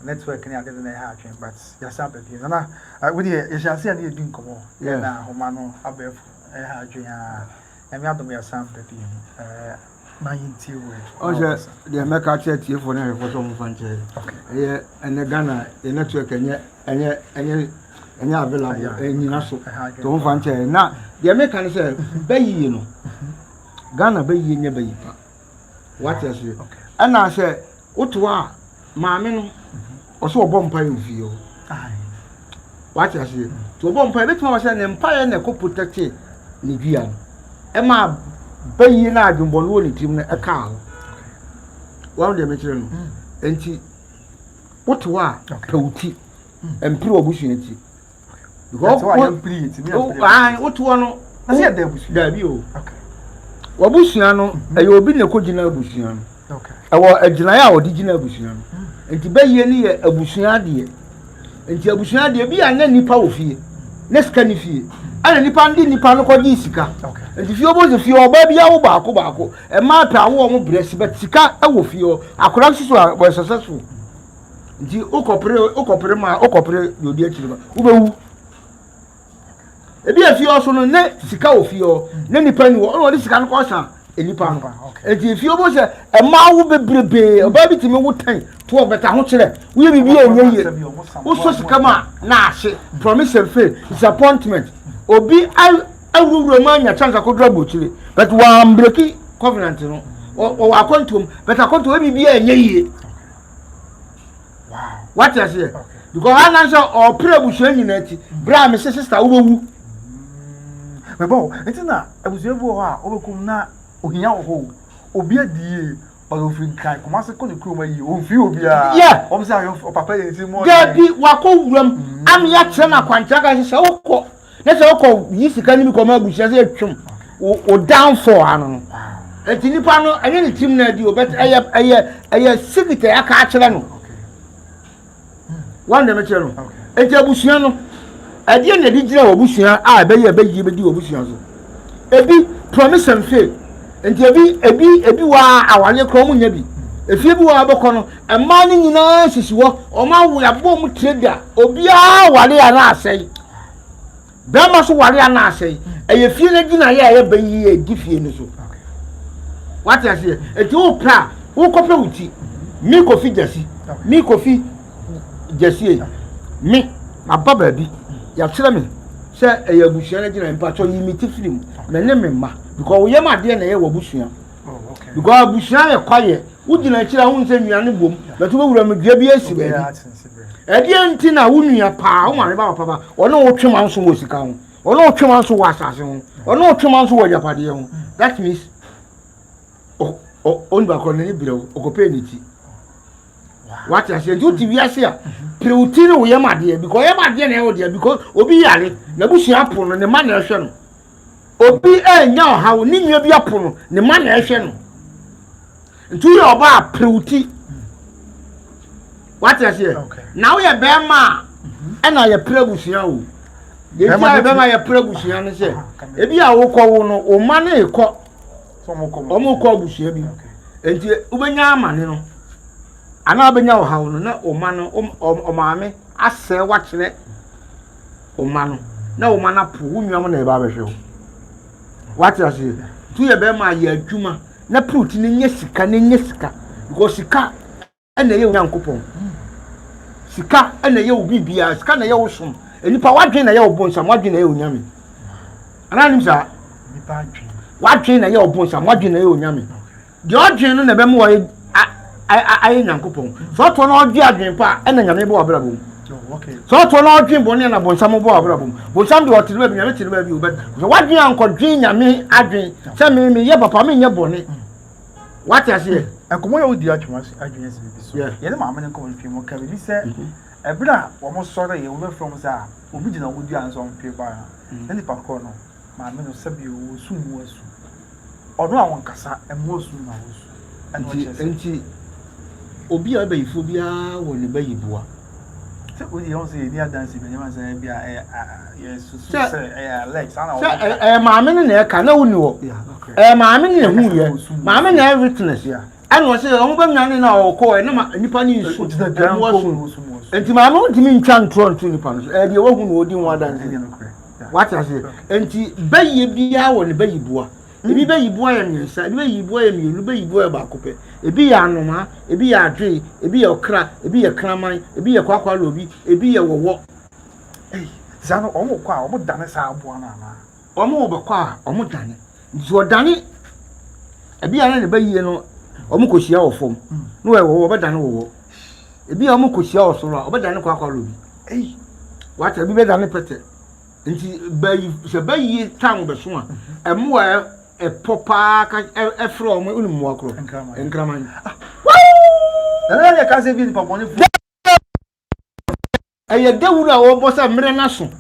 network ni agade na ha atwen but ya sa baby na we dey ya shall see na edin komo na homa no abef ha atwen a emi adom ya sa baby man yinti we oje the make a chat here for na for some fanche eh ene Ghana the network enye available nyina so to fanche na the make can say bayi no Ghana bayi nya bayi pa what you say ana say oto a maame no oso obompa yofio what you say to obompa betima wa say ne mpa na ko protect ni dua no e ma bayi na adwumbo no ni tim na e ka ho wa de me kire no enti oto a pawuti empire obusu enti because why am please me oto no na say da busu da bi o wabusua no e obi na ko gina abusua no ewo agina ya odi gina abusua no enti bayi ni ye abusua de enti abusua de bi ana nipa wo fie na sika ni fie ana nipa ndi nipa no ko gi sika enti fie obo ze fie oba bia wo baako e ma pa wo mo bresi bet sika e wo fie akora susu a successful enti okopre ma okopre yodi akiri ma wo bewu ebi afie oso no ne sika wo fie ne nipa ni wo no sika no ko san enipa no enti fie obo se e ma wo bebrebe oba bi timi wo tan to obeta ho kire wo bibi enye wo so sika ma na ahye promise and fail disappointment obi awuro ma nya chance akodra bochire but wa breaki covenant no o akontom but akontom bibi enye yie wow what you say because answer or pray busu nyina ti bra me sister wo bewu me bo entina abusu bo ho a obekum na ohinya wo ho obi adie ofin kai kuma se ko ne kroma yi ofi obi a yeah o say o papa ye ti mo ya bi wako wuram am ya kire na kwanta ga se wokọ na se wokọ yi sika ni mi ko ma abusu se atwum o down for anu enti nipa no enye ni tim na di o bet eye secret ya ka akire no one dem kire no enti abusu no ade na di gira obusu a be ye be di obusu so ebi promise and fail enti ebi wa awale kro mu nya bi efie bi wa abekọ no emma ni nyina sisiwo o ma wo yabo mu trader obi a wale ya na asai be ma so wale ya na asai eye fie na gina ya bayi e gifie ni so what you say enti o pra wo kope wuti mi kofi jesi mi ababa bi ya kire me se eye abusuan na gina mpa cho yimiti film me ne me ma because we yam ade na ye wabusuan because abusuan ye kwaye wo gina kire hu nse nuane bom but wo wura me dua bi asi ba ade enti na wo nua pa wo mane ba papa ono wo twema nso wo sika ho ono wo twema nso wo asase ho ono wo twema nso wo japade ho that means on ba ko ne birew okope ni ti what you say you ti wi ase a preuti ne wo yam ade because yam ade na ye wo de because obi yare na busuan po no ne ma na ehwe no obi enya ohawo ni nua bi apono ne ma na ehwe no ntu ye oba preuti what you say now ye be ma na ye prebusuan o ye ti be ma ye prebusuan no se ebi a wo kọ wo no o ma na ekọ so mo kọ abusuan bi enti ubenya amane no ana benya ohawo no na o ma no o maame asẹ wa kire o ma no na o ma na po wo nua mo na e ba behwe o what you say tu ye be ma ye adwuma na proti ne nya sika because sika ena ye onyankopon sika ena ye obi bia sika na ye wosom enipa wadwen na ye obonsam wadwen na ye onyame ana nim sa nipa adwen wadwen na ye obonsam wadwen na ye onyame de odwen no na be mo wa ai nyankopon so to na odwe adwen pa ena nyame bo abra bom okay so to na odwen boni na bonsam bo abra bom bonsam de otire ba nyame tire ba bi o bet so wadwen ankodwen nyame adwen se me ye papa me nye boni what you say enkomo ya odi adwen ase bi so ye ne maame ne ko nfi mo ka bi se ebra wo mo sore ye wo be from sa obi gina wo di anso mpe ba na ni pa ko no maame no sabi wo sumu asu ono awon kasa emo asu na wo su enti obi a bayifo bia wo ne bayiboa se o di on se ni adansi be nyama se bia yesu se Alex ana se maame ne na ka na woni wo maame ne hu ye maame na witness and was saying, "Oh, I'm not our core, and I'm nipa ni so." And to my mom, to me, can't turn to Nippon, and you won't do one than what I say. And to bay be our baby boy. If you bay boy and you said, "Bay boy, you bay boy about coupe." It be a noma, it be a tree, it be a crack, it be a clammy, it be a quack lobby, it be a walk. Hey, Zano, almost done as our one. Almost almost done. So done it. A be a baby, you know, almost share of form. No, over than over. It be almost share of sorrow, over than a quack lobby. Hey, what a be better than a petty. And she bay ye town the swan, and more. A papa a from Unmwakro and Craman. And I can't say in Papa. I do know was a Mrenason.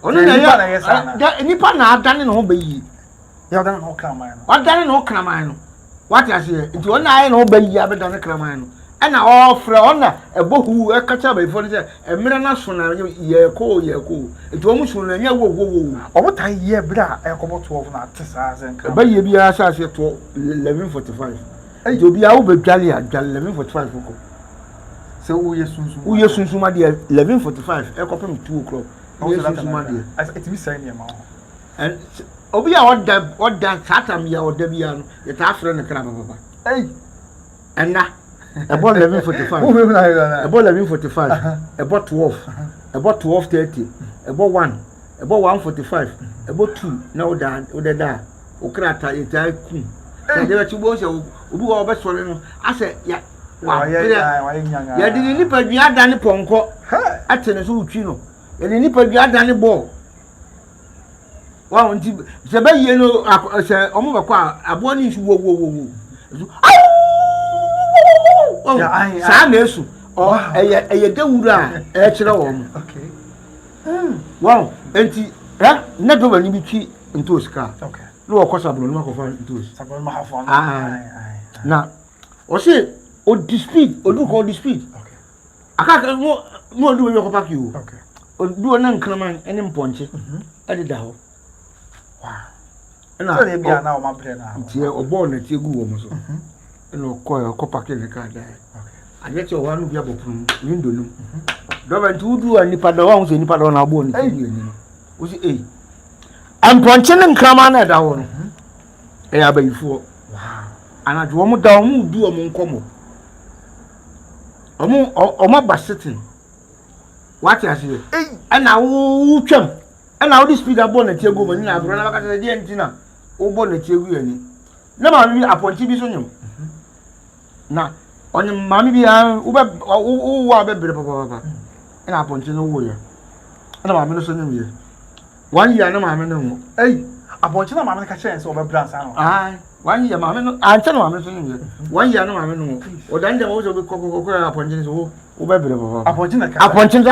Only Nippon have done in obey. You have done no Cramano. What done no Cramano? What I say, it's one eye and obey you have done a Cramano. And I offer honor a book who a catcher before a Mrenason, ye cool. It almost will never go. What I hear, bra, I come to 12 artisans and by you be as I said to 11:45. And you'll be out with Jolly at 11:45. So we soon, my dear, 11:45. I come 2 o'clock. It's me saying your mouth. And Obi, what that Satam or Debian, the Tafra and the Crab. Hey, and now. About 11:45. About 11:45. About 12. About 12:30. About 1. About 1:45. About 2. Now that that. Okrata is a coon. There are 2 boys who are best for him. I said, yeah. Yeah, didn't nip a yard than a ponco. At a Zuchino. And the nip a yard than a ball. Well, the bay yellow, I said, Omova, a bonny woo. Oh, Sanesu. Oh, a dewura, a children. Okay. Wow, and never when you be into a scar. Okay. No, of course, I will not go into it. Now, or say, or dispute, or do call dispute. Okay. I can't more do your back you. Okay. Or do an unclaman and impunch at the dow. Wow. And I be now my plan. Dear, or born at your good no coil copper in the car there. I get your one of your window. Don't do any pardons in Padona bone. Was it a? I'm punching and cramming at our own. I have before. Wow. And I do down, do among como. Or my bassetting. What I say? And now, chum. And now this speed of bonnet, your woman, I've run out of the antenna. Oh, bonnet, you really. Never I point you. Now, on the mammy be and I point no way. And I'm not here. 1 year, no mamma. Hey, I want you to mamma catch chance over brass. Aye, 1 year, mamma. I tell mamma 1 year, no mamma. Or then there was a cocoa upon Jenny's over. I want you to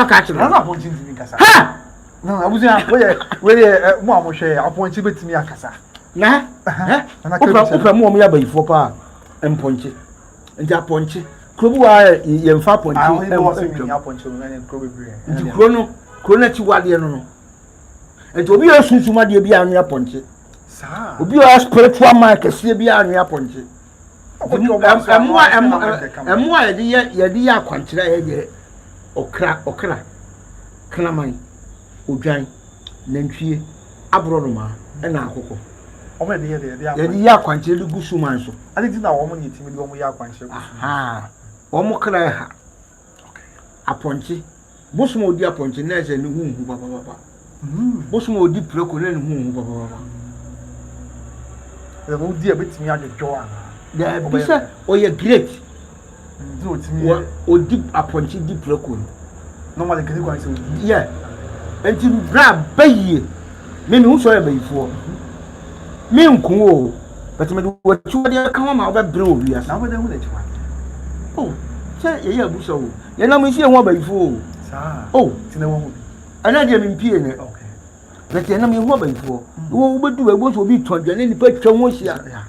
catch it. I'm not pointing to me. Ha! No, I was where one share. I point you to me a cassa. Nah, and I could open more me for pa and point it. And that point it. Kubu, you far point. I only know what's in your point and Chrono, Chrono, and to be a soon to my dear beyond your point. Sir, will be a spiritual market, see beyond your point. And more idea, quantity, or crack, Clamine, Ujain, Nenchi, Abronoma, and Akoko. Already, the quantity good sumanso. I didn't know woman eating with one yard quantity. Ah, Omokra. Aponchi, Bosmo dear Pontinez and whom Baba. Bosmo deep local and whom Baba. The old dear bits me out of Joanna. The Bisa or your great. Do it to me or deep Aponchi deep local. Normally, can you say, yeah. And to grab bay, men whosoever before. Me uncle, but what you are come out of brew, yes, now with the oh, say, yeah, so. You know, me see one before. Oh, and I didn't impede it. Okay. But you know me what before. Who would do a what will be 20 and any pet from one year.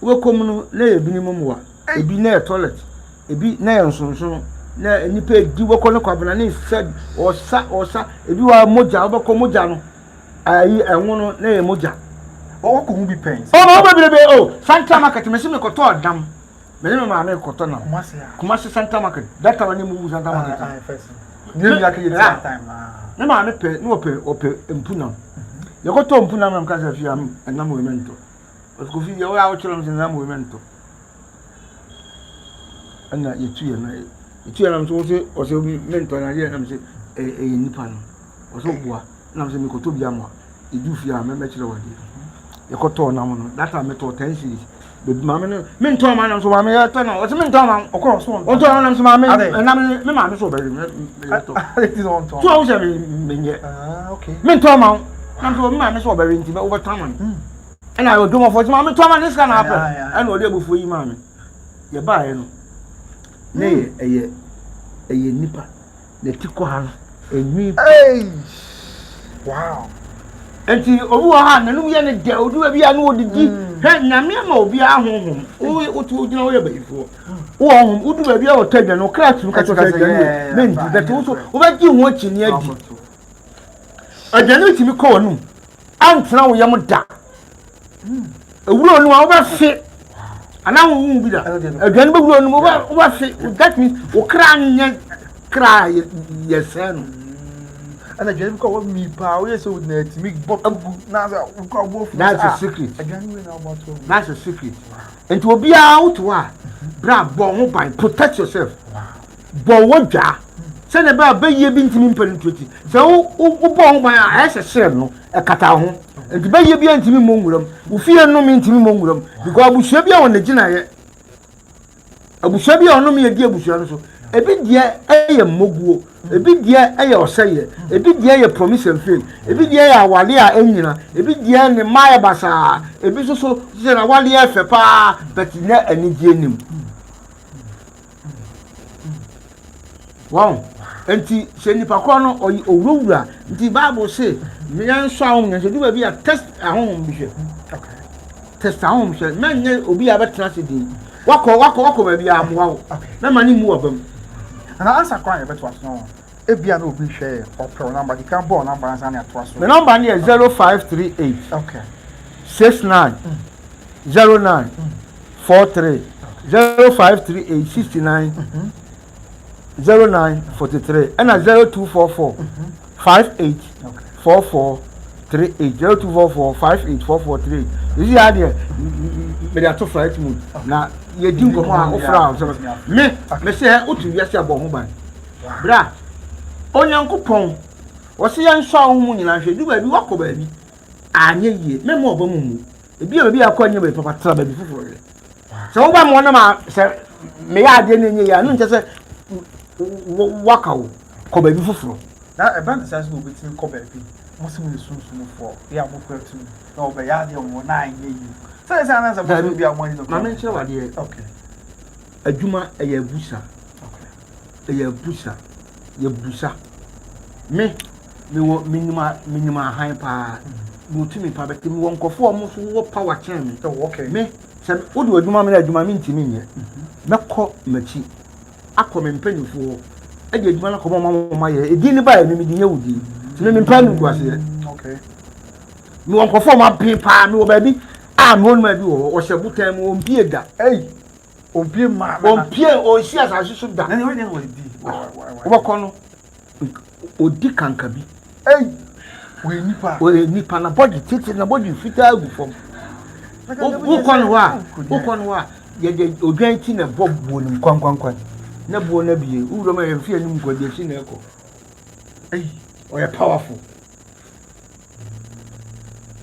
Welcome, lay a minimum. A be near toilet. A be near so. Any pay do work on a cabinet said or sat or sat. If you are moja, over Comojano, I want to lay a moja. Oh, could be pains. Oh, baby, oh, Santa Market, Messina Cotor, damn. me ne ma me koto na Kumasi Santa Market that time mu Santa Market ne mi aka yɛ time ne ma me pe no ope empuna ye koto empuna na mka se fi am na movement ko fi ye wa o chelo na movement ana yetu ye na mso o se mentor na ye na mse nipa no o so bua na mse mi koto bia mo edu fi a me chelo wadi ye koto na mo no that time me to 10 series baby mama no mentor ma na so ma me ye to no o se mentor ma o ko so o to na so ma me na me ma me so bari me to it is on to so o se me nye okay mentor ma na so ma me so bari nti be over time and I will do more for ma me to ma this can happen and o dey before you ma me ye ba ye no ne eye nipa ne tiko ha no enwi wow enti obu ha nanum ye ne de odu ba bia no odidi he nyame ma obi ahonhom o tu gina o ye bayifo wo honhom odu ba bia o tadwa no crack mu ka to ka gani men di that so o ba gi ho chi ne adi adwane timi ko wonu antena wo ye mo da ewuro nu a wo ba fe ana wo bi da adwane ba wuro nu wo ba fe that means o kra nya kra ye sen and adwane bi ko wo mi pa wo ye so na timi botagu na za ko bo fu that's a secret adwane we na about that's a secret and to obi out wa bra bo ho ban protect yourself bo wo dwa se na ba ye bi ntimi mpanituti se wo bo ho ban a ese share no e kata ho enti ba ye bi ntimi mo nwuram wo fie no mi ntimi mo nwuram because abusua bi a won gina ye abusua bi a ono mi ye di abusua no so ebi die eye moguo ebi die eye oseye ebi die eye promise and fail ebi die eye awale a enyina ebi die ne maye basa ebi so se na wale efe pa but na anigye nim wow enti se nipa ko no owurawura nti bible say me yan so ahom nso du ba bi a test ahom bi hwe okay test ahom hwe menye obi a betena se di wako ba bi amwa wo na mani mu obam and answer kwa you better no ebia no obi hwe or pro number you can call number answer na to so the number is 0538 okay 69 09 43 0538 69 09 43 and 0244 58 44 38 0244 58 44 38 you see how there me dey to flight mode na ye di nko ma ofra so me say otu wi ase abo ho ban bra onyankopon wo se yan so ahom nyina hwe du ba bi wako ba bi anye yie me mo oba mu ebi ba bi akọ anye ba papa tra ba bi fufuro ye so wo ba mo na ma se me ya ade na nye ya no nche se waka wo ko ba bi fufuro na e ban say so obetin ko ba bi mo se mo sunsun fo ya mo kwatu na oba ya de mo na anye yi say na say mo bi amoni no ma me che wa de okay adwuma eye busa okay eye busa ye busa me wo minima han pa mo tumi pa beti mi won kofo mo so wo power chain me so okay me se wo do adwuma me na adwuma me ntimi nye mekọ machi akọ me mpanyufo e de adwuma na kọ mama ye edi ni ba me di nye wudi ti me mpanu guase okay mi won kofo ma pin pa mi wo ba bi a mo ma bi wo hye butan mo ompie da ompie ma ompie o si asase so da na we dey wo di wo kọ no odi kanka bi we nipa na body titi na body fita agu fom wo kon wa ye de odwan ti na bobo nim kwankwankwan na bo na biye uro ma ye fie nim kwade si na eko o ye powerful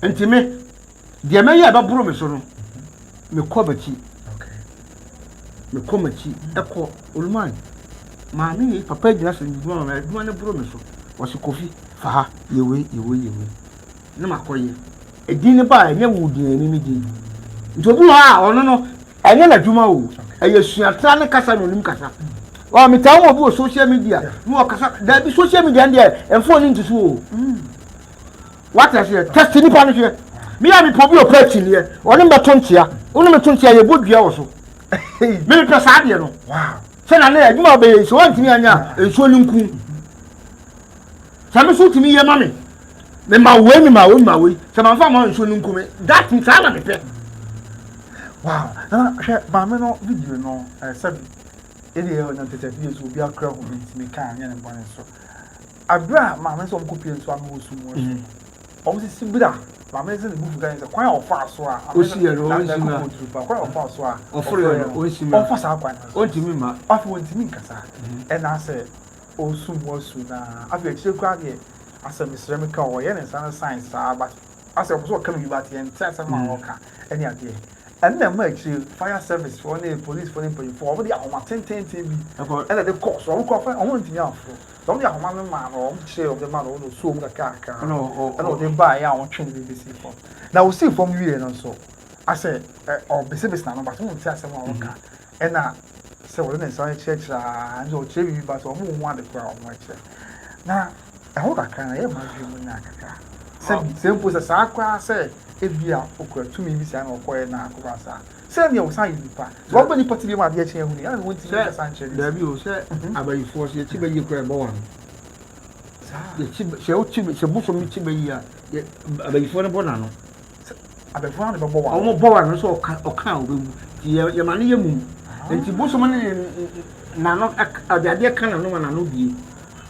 entime de me ya ba buru me so no me ko bachi me ko machi eko olman maami papa gina se nduma ma nduma ne buru me so wasi kofi fa ha yewe na makoye edin ne ba enye wudi ni mi di ntobu ha ono no enye na dwuma wo eye suatra ne kasa no nim kasa wa meta wo bu social media no kasa da bi social media ndie enfo ni ntusu wo what I say test ni pa no hwe mi ya mi pobi o patch ni e ono meto ntia ono meto ntia ye bodua wo so me pesa ade no wow se na na adwuma be so wantimi anya enso ni nku sami so timi ye mame me ma we se ma fa ma enso ni nku me that means ala me pe wow na maame no video no sabi ele na tete video so bi akra ho ntimi kan anya ne bone so abra maame so mko pie so amu osu mo so o si bra maame se ne bufu kan se kwan ofa so a o si ye no o si na kwan ofa so a oforo no o si na ofa sa kwan o ntimi ma afi o ntimi nkasa e na se osu mo su na afi e chire kwa de asem ceramic o ye ne san science but asem so come you bat yen tell some ma oka any ade and then ma chire fire service for the police for over the ahoma 10 bi and the course o ko fa o ntimi afro don't ya homa me ma no chire of the man o no so mu kaka no and o dey buy ya won train BBC for now we see from you no so I say or business na no but we tell some ma oka and na say we na say church and so chire bi but o mu wan the crowd o chire na I hope I can hear my dream na kaka say po sa kwa say ebia okura tumi bi say na okoye na akwa sa say ne o san yi pa wo ba ni pati bi ma de eche hu ni an won ti ka san chere da bi o say abayi force ye ti ba yi kwa ba wan ye ti se o ti se bu so mi ti ba yi a abayi force bo na no abayi force na bo wan o mo bo wan so o kan o be mu ye ma ne ye mu enti bu so mo ne na no ade kan na no na no bi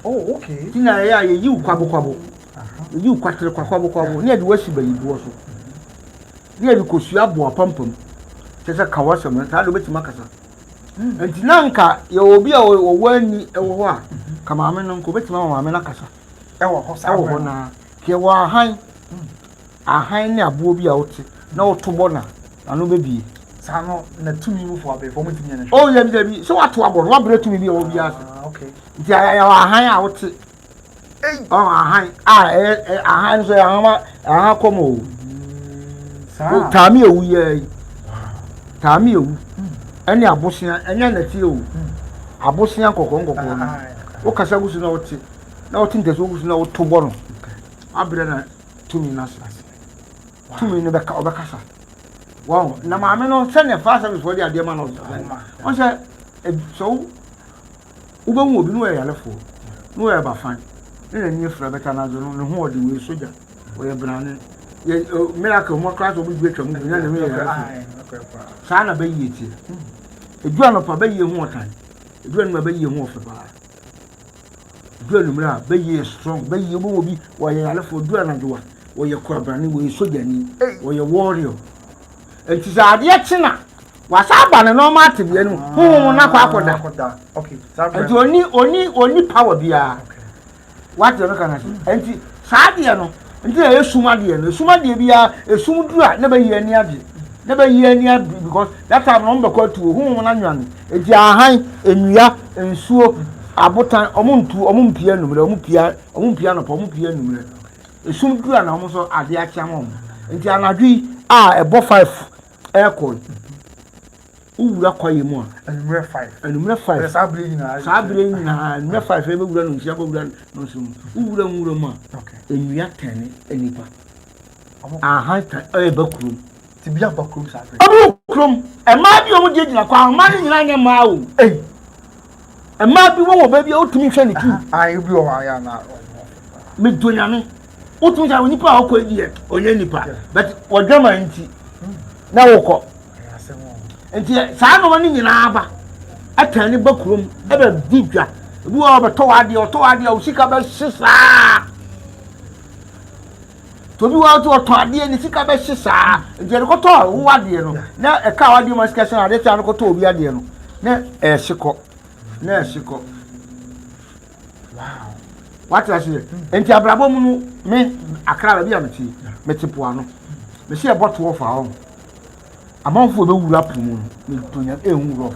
oh okay tina ya ye yi kwabo you kwatere kwabo ne de wasi bayi bo so ne de kosu abo apampam tese kawasa man ta do betima kasa enti nanka ye obi a wo wani ewo ho a kama ame no ko betima mama na kasa ewo ho sa ewo ho na ke wa ahan ne abo bi a wote na wotobo na ano bebie sa no na tumi mu fo abe fo mutimi ne oh ye bi so wato abo wa bre tumi bi o bi ase okay nti ya ahan a wote ahan so ya komo tami ewu ye tami ewu eni abosia enya nati ewu abosia kokko no o kasa gusu na oti nteso gusu na otobo no abre na tumi na sa tumi ne beka obekasa wow na maame no se ne fa service for the ade ma no on se so ubenwu obi no ya lefo no ya ba fine ne ni efra beta na zo no ho ode we soja we brane ye miracle mo class obi gbe twam nya ne me ya sa na be yi ti edu anopa be yi hu otan edu anu be yi hu ofe ba edu anu mira be yi strong be yi bo obi wo ye alefo edu anajo wo ye kwa brane we soja ni wo ye warrior enti za ade china wasa ba ne no ma tebia nu hu na kwa akoda okay enti oni power bia what you can say enti saade no enti esumade no esumade bia esumdura na ba yi ani ade na ba yi ani ade because that time no mbekọ tu hu na nwan enti ahan enua ensuo abotan omumpia numre omumpia no pa omumpia numre esumdura na omo so ade akia mo enti anadwi a ebo 5 aircon uwura kwaye mu a numre 5 sabre nyina numre 5 e be wura no ntia bo wura no so uwura nwura mu a enua tane enipa aha ta e bakrum ti bia bakrum sabre bakrum e ma bi o mu gina kwa ma ni nyina nya ma o e ma bi wo ba bi o tumi hwe ne tu ai bi o ya na me donyame o tumi sa nipa a okọ edi e onye nipa but odwama nti na wokọ enti saa no ni nyina aba atani bakrum e ba digwa ebi wo ba to ade o sika ba hisa to bi wo to ade ni sika ba hisa enti ko to wo ade no na e ka ade ma sika san ade ta no ko to obi ade no na e hiko wow what I say enti abrabo mu no me akra ba bia meti po ano me se e bottle of ahom amanfo be wura pumu me tonya ehuro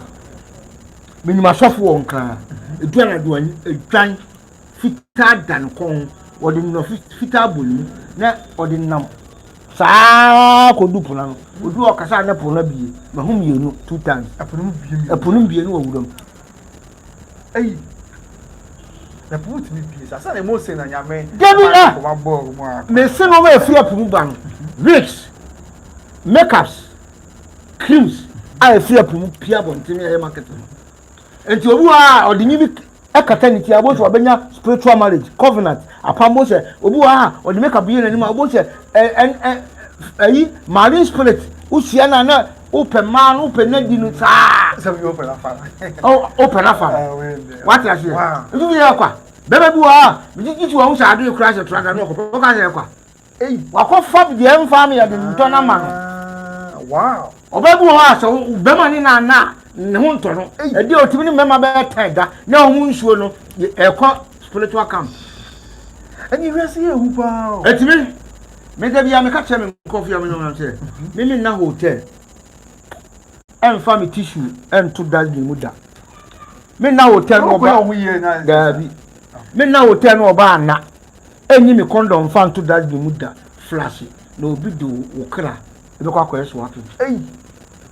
me nyuma sofo won kan eduana do edwan fita dan kon wodi no fita bolu na wodi nam saa ko dupu na odu okasa na po na bie mahum yenu 2 times apunum bie no wuram ei na put me bie sa na mo se na nyame ko ma bo mo a me se no ma efia pumu ban wigs makeups creams I fear pum pia bontimi e market enti obu a odinyi bi ekata ni ti aboso obenya spiritual marriage covenant apambo se obu a odi make up yin ani ma obo se marine spirit usia na open man open na di no saa so you open afa open afa what you say you be kwa bebe bi wa ji wa unsa ade kura se trada no ko ka se kwa wa ko fab de em fam ya de nto na ma no wow obebu wa so bema ni na ne ho nto no e de otimi ni mema be tega na ho nsuo no e ko spiritual camp and you see who pa etimi me da bia me ka che me kofi am no say me na hotel en fa me tissue en to das ni muda me na hotel no ba gabi me na hotel no ba na enyi me condom fa to das ni muda flash no obi do okra e be kwa kwa so ato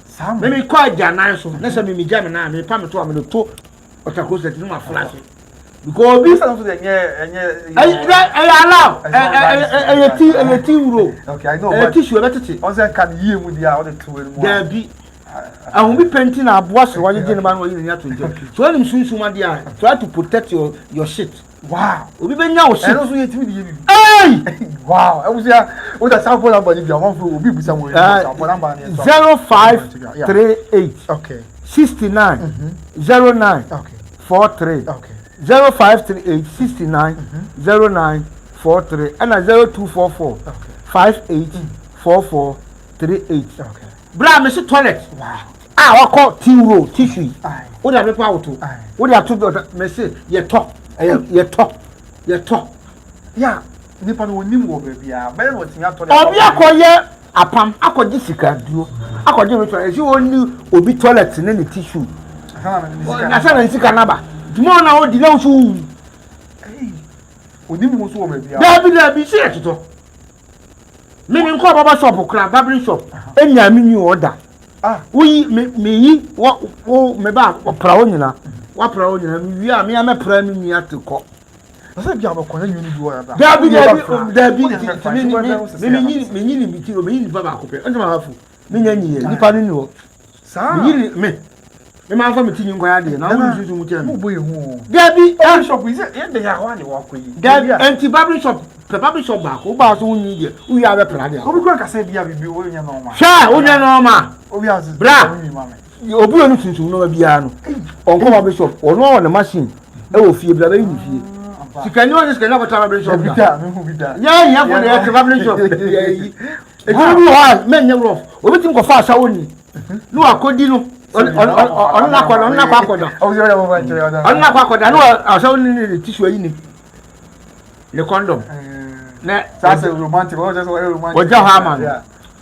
sam me kwa jana so na se me jam na me pa me to am no to otako set no ma flash because this is the enye allow ti uro okay I know but tissue betete on say can yie mu dia all the two mu there be ahun bi painting na aboa so wanye gene man wo yin ya to nje so enim sunsuma dia try to protect your shit wow obi benya wo shit and also you timi di hey wow I was here with the sample number if you want obi busa mo sample number 0538 okay 69 09 okay 43 okay 0538 69 09 43 and 0244 58 44 38 okay bra me se toilet wow wa call tiro tissue o da be pa auto o da to me se ye to yeah nipa no onim wo be bia be no tin ato obi akoye apam akoje sika duo akoje me toilet si oni obi toilet ne tissue na sana sika naba dimo na o di na so onim mo so wo be bia da bi se eto me nko baba shop kra barbering shop enya me new order we me yi wo me ba pra wo nyina wa pra wo nyina me wi a me am pra me nua te ko so bia ba ko na nyini bi wo ya da bi me nyini bi ti o me nyini baba ko pe onje ma hafu me nya nyi nipa ni wo sa me nyini me ma fa me ti nyi kwa de na wo susu mu kire mo boy hu da bi shop is e de ya wa ni wa ko yi da anti barbering shop Papa shop back, who bought only the we have a plan. Obi kwa ka say bia bibi wo nya no ma. Sha, wo nya no ma. Obi az. Bra. Obi onu tuntum no bia no. Onko ma bishop, ono on the machine. E wo fie bla ba yin fie. Sikani won sikani na bata bishop. Bida, me hu bida. Ya for the barbering shop. E ju ha, men nya rough. Obi tin ko fa sha woni. No akodi no. On na kwa akoda. O yo ya mo ba nche ya. On na kwa akoda no asha woni ni tissue yi ni. Le condom. Na that's a romantic. What just romantic? What just happen?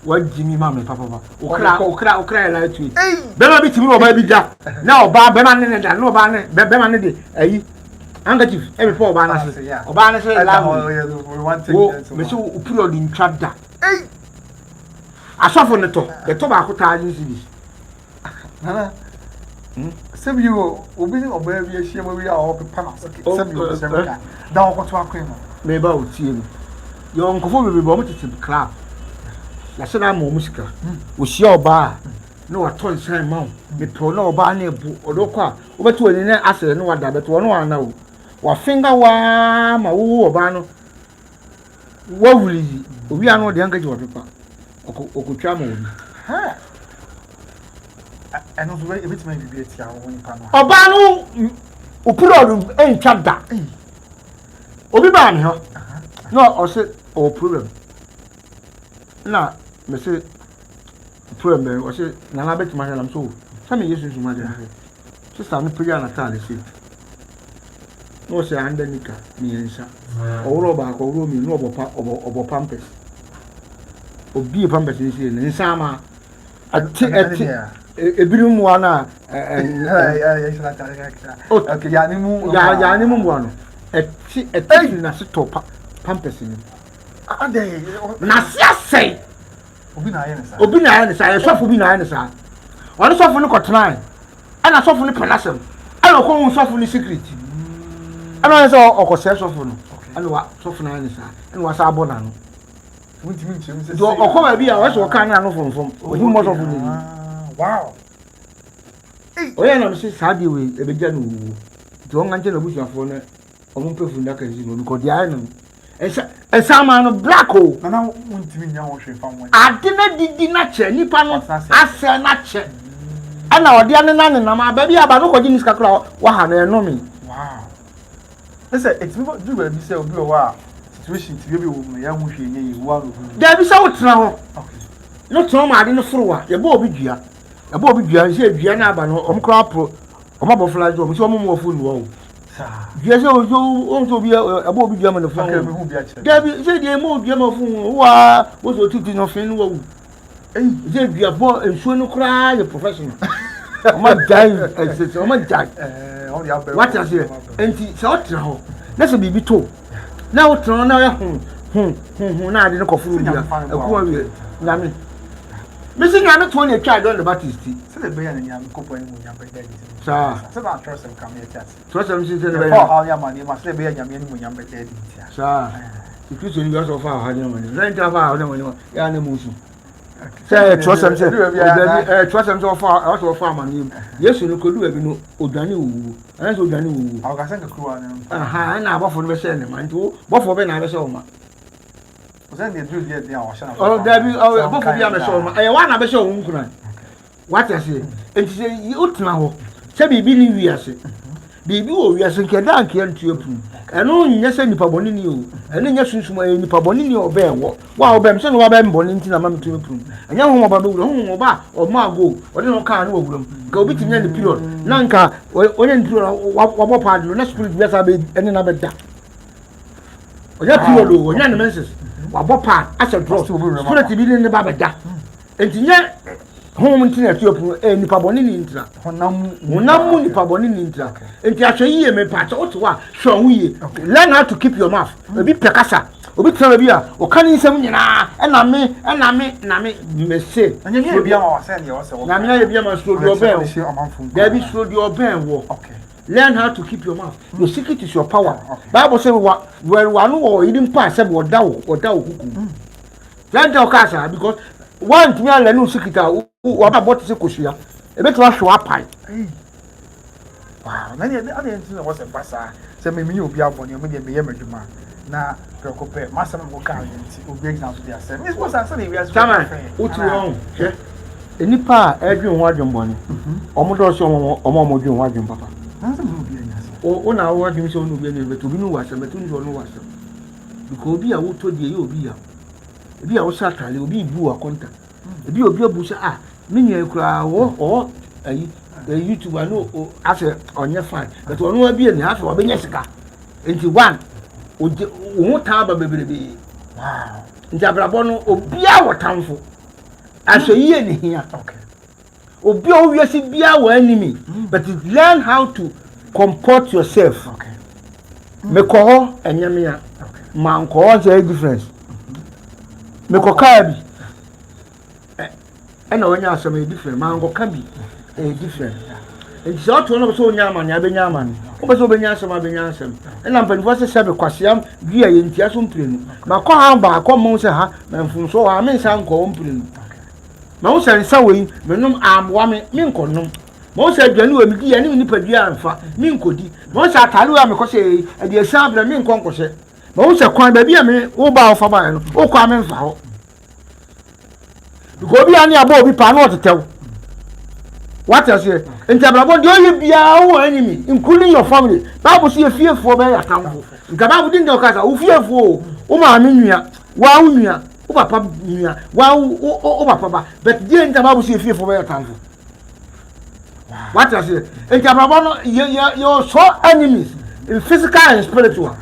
What Jimmy mama papa. Okra la tu. Be ma bi timi oba bi ja. Na oba be ma ne da, na oba ne be ma ne de ayi. Handkerchief e be for oba na se. Oba na se la. Romantic. Me so upuro di ntwada. Asofo ne to. The to ba ko ta ni sidi. Nana. Sebi yo obi ni oba bi ahia ma wi a o pepa na. Sebi yo se ka. Da o ko to akwen mo. Me ba o tie mi. Yo nkofo bebe bo mo tete club. La se na mo musika. O hia oba na wa ton san ma o. Me to na oba na ebu odoko a wo beto ani na asere na wada beto no wa na o. Wa finger wa ma wo oba no. Wa wuli. Obi anu de angaji wa pepa. Okotwa ma obi. Ha. Eno so e bit ma bibi etia wo ni pa no. Oba no opuro entwa da. Obi ba me ho. No, o se o problem. Na me se problem o se na na bet ma lam so. Sa me yesu zuma de. So sa me prayer na tale se. No se anda nika mi ensa. O ro ba ko ro mi no obo pampers. Obi pampers ni se ne nsa ma. Ati ebirum wa na okay ya ni mu mo no. Eti na se topa pampers ni ade na sia sei obi na aye ne sa e sofo bi na aye ne sa oni sofo ni kotran ana sofo ni penasem ana ko hu sofo ni secret ana so okose sofo no ana wa sofo na aye ne sa ana wa sa abona no wintimi nchim se do okoma bi a wa so kan na no fomfom obi mo sofo ni wow oye na se sa bi we e be ja no wu do nga nje na busuafo no omo pefu ndaka nzi no ko dia no esa man no black o na untimi nya wo hwe fa mo ade na didi na che nipa no ase na che ana ode ane na na ma ba bia ba no koji niska kra wa ha na eno mi wow ese etimi do ba bi se obi o wa situation ti bi wo mu ya hu hwe nye yi wa no da bi se wo tena ho no tena ma ade no forowa ye ba obi dua ye ba obi dua se dua na aba no omkra pro omabofla jo mo se omo fu no wo dua se o bi aba obi dua ma no fu da bi se de mo dua ma fu wa wo so tutu no fe no wo je dua bo ensuo no kra ye professional oma jai ese oma jai what I say enti se o tena ho na se bibi to na o tena na ya na ade no kofuru bia akuwa wie nyame mesi nyame to na twa don the baptist se le be ya nyame kopo ni nyame be dey sa se ba trust em come here chat trust em si se le be ya how ya mani ma se le be ya nyame ni nyame be dey sa ikristo ni go so fa ha ni mani rent fa ha ni mani ya na musu say trust em say trust em so fa mani yesu no kodu abi no odwane wuwu ana so odwane wuwu aw ka senka kruwa ni aha na abofo no be say ne man to bofo be na be say o ma o say dey do dey awon sha na oh dabi bofo bi am say o ma e wa na be say o nkuna what I say enti say o tena ho say bibi ni wiase bibi o wiase nke da nke antu apu eno nya say nipa boni ni o eno nya sunsun nipa boni ni obe ewo wa obe so no wa be mboni nti na mam tu apu anya ho mo ba be wuro ho mo ba o ma go o de no ka na wuro ka obi tinya ni period na nka onye ni period wa bo pad no na spirit wiase be ene na be da onya period o onya ni menses wa bo pad as a drop spirit bi ni ba be da enti nya home ntina tuopu nipa boni ni ntra honam nipa boni ni ntra enti ahwe yiye me pa cha oto wa hwe ho yiye learn how to keep your mouth obi pekasa obi tena bi a o kan nsem nyina na me mese anya ye bia ma wa se ne wo se wo na me ye bia ma so di oben there be so di oben wo okay learn how to keep your mouth your secret is your power bible say wa no wo yidin pa se wo da wo kuku learn to kasa because one to me lenu secret wa ba bot se koshia e be to ahwe apai wow na ne ade nti na wo se pasa se me mi obi abone o me de me ye madwuma na preocupe masam go ka nti obi exam so dia se me suppose say na we as tama uti won je enipa edwin ho adwonbone omo do so omo dwin ho adwon papa na se mo obi anya se o na wo adwin so no obi anya be to bi no wase be to no wase because obi a wo to die ye obi a ebi a wo satale obi bu akonta ebi obi abusa minya ekura wo ayi YouTube no ase onye fine but onu abi ni ase obenya sika enti one wo ta ba beberebe wow nti abrabo no obi a wotamfo ase yiye ni hia okay obi o wiase bia wo enemy but learn how to comport yourself okay me ko enyame a man ko say difference me ko ka bi ena wonya asem e different man go ka bi e different e so to no so nya amane abenya amane o be so benya asem abenya asem ena mpanifo se sebe kwasiam dua ye ntia so mprenu ma ko ha ba ko mo se ha na mfunso ha me nsa nko mprenu ma wo se nsa we menum amwa me nkonum ma wo se adwane we mi di ya ni nipadua anfa mi nkodi ma wo se atale we me ko se e de esa abra mi nkon kose ma wo se kwan ba bia me wo ba wo fa ba no wo kwa me mfa ho because obi ani abo obi pa no tetew what I say nti abrabo de oye bia wo enemy including your family bible say fiefo be yatamfo nka bible din de okasa wo fiefo wo ma menua wa wo nua wo papa nua wa wo papa ba but dey nti bible say fiefo be yatamfo what I say nti abrabo no you so enemies in physical and spiritual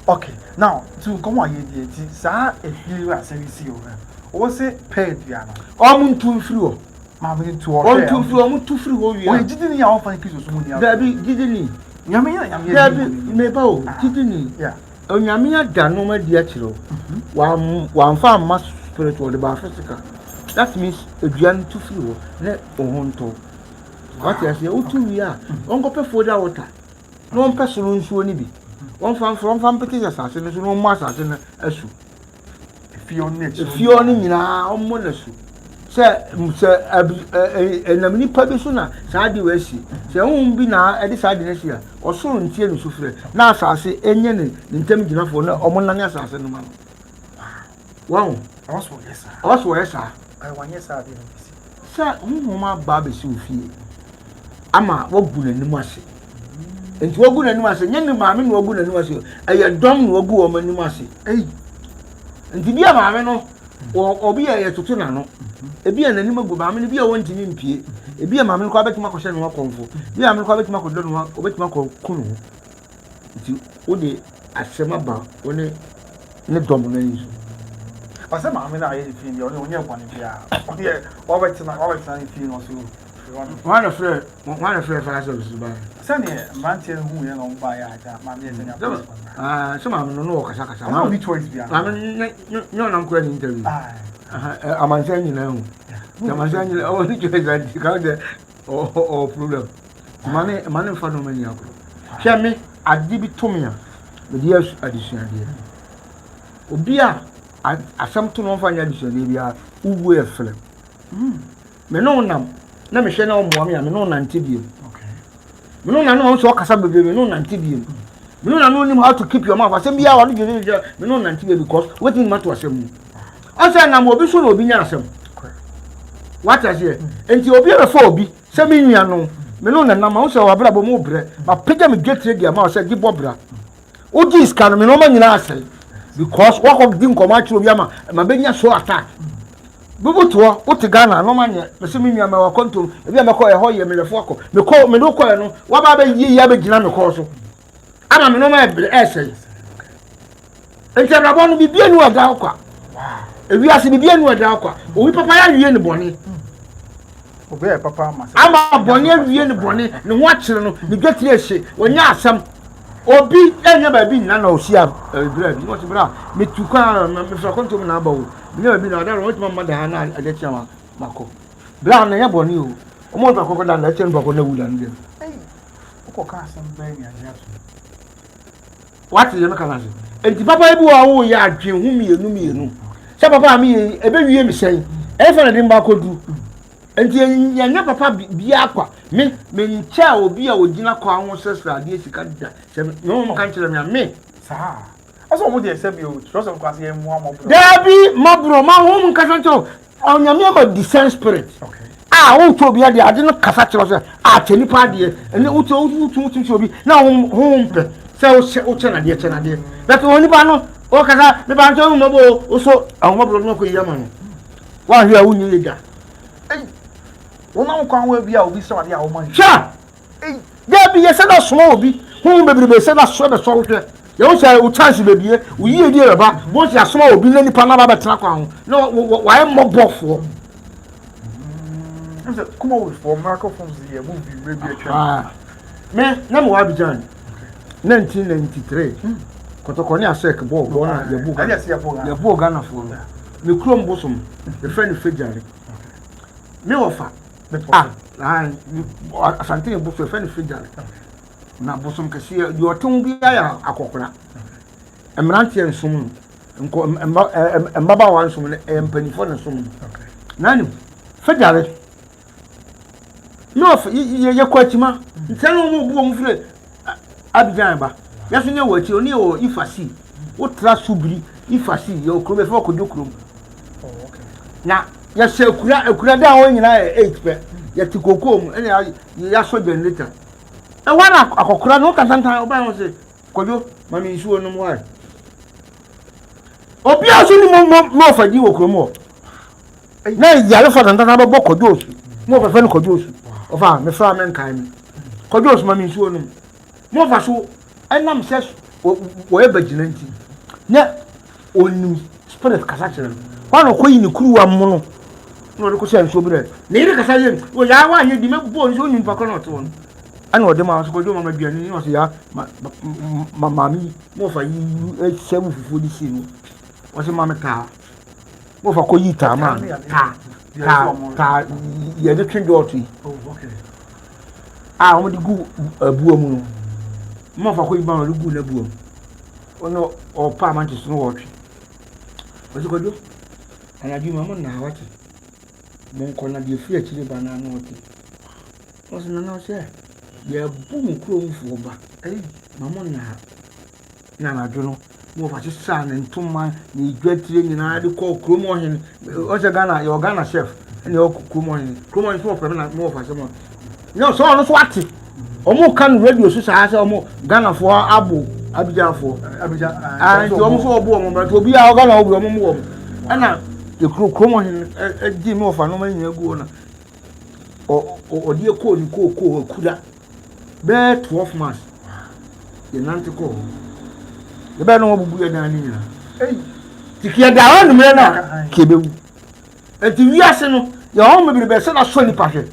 okay now to come on here ti sa e fi wa service o o se paid ya no o mun tun free o ma mun tu o on tun free o mun tu free o wi o jidini ya o fan kiso so mun ya da bi jidini nyame da bi me ba o jidini yeah o nyame ya da no ma dia kiro wa mfa ma spiritual the ba physical that means eduan tu free o ne ohonto what I say o tu wi a on go pe foda water no on pe soro nsuo ni bi on fan pete asase no so no mo asase no asu fio ni nyina on mo na su enam nipa bi so na saa de we si se hun bi na e de saa de na si a osoro ntie no sufre na asase enye ne ntem ginafo na omo nan asase no ma wow also yes I want yes I did sa hun ma ba be si ofie ama wogu nanim ase enti wogu nanim ase nye ne maame no wogu nanim ase eye dom no wogu o manim ase enti bia maame no obi ya tutu na no ebi ya nanim agu maame no bia wontini mpie ebi ya maame no kwa betima ko hye no akonfo bia maame no kwa betima ko do no obetima ko kunu enti ode asema ba one ne dom no ni so asa maame na aye fi bi one onye bone bia one obetina fi no so One of the fast of Suban. Sunny, Mantian who you know by Mamma. Some of them know Casacas. I know which choice. I mean, no, I'm quite interview. I'm saying, you know, I'm saying, you only choice that you can't get or problem. Money for no many. Tell me, I did it to me. The years addition. Obia, I some to no find addition. They are who were film. Me no nam. Na me hwe na omo me no nante biem okay me no na no so kasa bebe me no nante biem me no na no nim how to keep your mouth asem bia wa no je me no nante biem because wetin matter asem mu asa na mo obi so na obi nya asem what is here enti obi e fa obi se me nua no me no na na ma so wa bra bo mo bre ma pega me get ready ma so gi bobra oji scan me no ma nyina asem because what of din commercial obi ama ma be nya so attack bubutuo uti Ghana no manye mesemi nua ma wakonto ebi amekọ eho ye melefo akọ mekọ me no kọ no wa ba yi ya be gina mekọ so ama me no ma esey enti brabo no bibie nu ada akwa ewi ase bibie nu ada akwa owi papa ya wie ne bone obi e papa ma ama bone wie ne bone ne ho akere no ne dwetire ehye onya asam obi enya ba bi na osia bra bi no se bra metuka me fra konto na abawo ne bi na da ro tuma mada na adetia mako bra na ya boni o omo ba kokko da na chen ba ko na wula nde ko ka asem ba ni anya so what is the mechanism enti papa ebu wa wo ya adwen hu mienu se papa mi ebe wie mi sen e fa na de mba kodu enti nya papa bia akwa me ncha obi a ogina kwa ho sesra de sika da se no mo kan kire me sa aso mo de se bi o trust of class ye mu amobro dabi mabro ma ho mun ka santo onyame ma descent spirit okay wo to obi ade ade no kasa kire so cheni pa de ene wo to obi na ho mpe se o chena de but oni ba no o kasa me ba nto mo bo o so mabro no ko yama no wa hwe a wunyi lega wona nkwa ho bia obi so ade a wo man sha dabi ye se na so obi hu bebrebe se na so be so hwe ye wo say o chance bebie wo yie die baba bo se asoma obi na nipa na ba betena kwa ho no wa e mobofo come on with for microphones here movie maybe a me na mo Abidjan 1993 kotokoni asek ball bona ye bu Ghana fo me krom bosom the friend fejare me ofa asante bosom the friend fejare na bosom kase ye oton bi ya akokora emrante ensum nko mbaba wan sum ne empanifo ne sum nani fejare no ye kwatima ntano mo bu mfre Abidjan ba yaso nye wachi oni o ifasi wo tra subiri ifasi ye okro be fo kodokrom okay na ya se ekura da ho nyina 8 pe ya tikokom ene ya so generator e wana akokora no kantantan oba ho se kodo mami nsuo no mo ai obi aso ni mo faji wo kromo na yale fa tantan ba kodo osu mo fa no kodo osu ofa me fra men kan mi kodo osu mami nsuo no mo fa so enam ses wo e bagina nti na onu spirit kasa kire wana ko yi ni kuruwa mu no de ko se nsuo bre na ire kasa ye o ya wa nye di me bo nsuo ni mpako no to ana ode ma so ko do ma biani ni o se ya mami mo fa yi sebu fufu di sinu o se ma me ta mo fa ko yi ta ma ta ye de twin do to okay mo di gu abuo mu no mo fa ko yi ba no gu na buo ono o pa man ti so no wotwe o se ko do ana di mama na wati mon corner the free chili banana. Was no share. Yeah, boom, chrome for back. Eh, Mamma Nana, you know, more of his son and 2 months, the great thing in I do call Crumon. Also, Ghana, your Ghana chef, and your Crumon. Crumon is more permanent, more for someone. No, so I'm swatty. Omo can radio society omo Ghana for Abu Abidjan for Abidjan and omo for obo but obi a Ghana obi omo mo na the kromo hin di me ofa no man egu na o die ko ni ko kuda be 12 months the nante ko the be no bubu ya dan ni na tikia da wonu me na kebewu enti wiase no ya ho me be se na so ni pahwe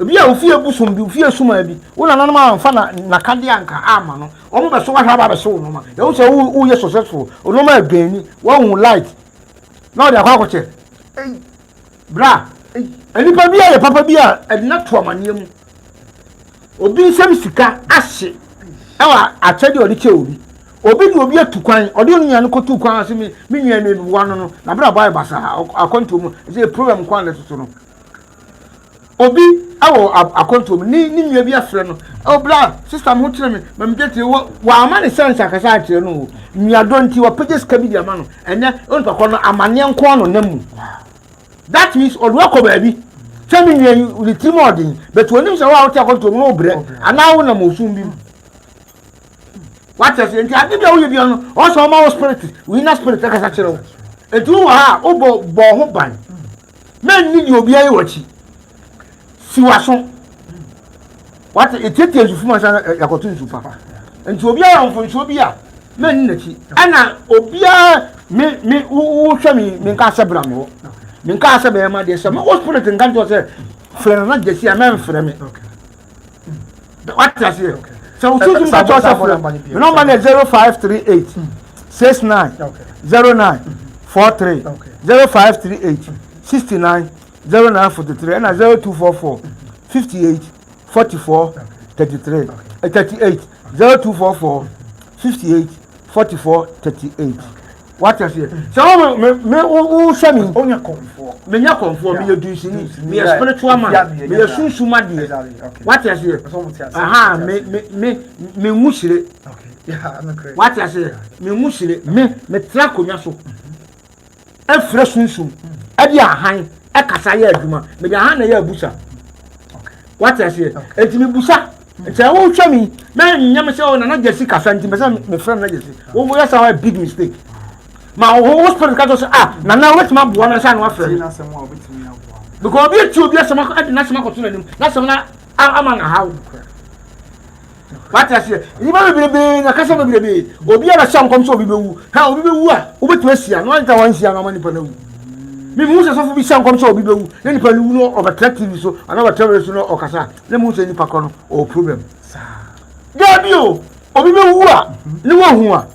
obi a ofie busum bi ofie suma bi wona nanom amfa na kade anka ama no omo be so wa haba be so no ma ye wo se wo ye successful onoma adwani wo hu light na o de akwa koche bra enipa bi a papa bi a edna to amane mu obi nsem sika ahye ewa achede odi che obi ni obi atukwan odi onunya no kotu kwan ase mi nua no ebi wano no na bra boy basa akonto mu ze program kwan le tutu no obi awo akonto ni nua bi afre no o bra sister mo kire me mamjeti wa amane sense akasa akire no nua donti wa pages ka bi dia ma no ene on pa kono amane nko no namu that means odwa ko ba bi tell me you the team ordin but when you say wa out akonto no bre ana wo na mo sum bi what is it ati bi wo bi no o so ma wo spirit we na spirit akasa akire wo etu ha o bo ho ban men ni di obi ayi wachi siwaso what it take you from yakoto nsupa enti obi a yamfo nsu obi a men nachi ana obi a me wo hwa mi nka asebra me wo nka asebe ma de se ma wo spirit nka nto se frɛ na jesi a men frɛ me what is it so choose me to say frɛ number 0538 69 09 43 0538 69 0943 and 0244 58 44 33 38 0244 58 44 38 what is it so me o shami onya konfo me nya konfo me do sini me spiritual man me sunsuma de what is it aha me mushire okay yeah I'm correct what is it me mushire me tra konwa so efre sunsum e dia han e kasa ya aduma me dia han na ya abusa what I say enti me busa enti wo twa mi na nyam se o na jesi kasa enti me say me friend na jesi wo go yasa big mistake ma wo spirit ka to say na wet ma bo na say na friend na sem wa obetimi aboa because obi etu obi asema ko na sema ko to na nim na sema na ama na how what I say ni ba be na kasa be obi ara sha nkom so obi bewu ha obi bewu a obetimi asia no anta wan sia na ma nipa na wu mi mu se so fu bi sha nkom so obi bewu na nipa lu no overtractive so ana overtractive so no okasa na mu se nipa ko no o problem gabi o obi bewu a ni wo hu a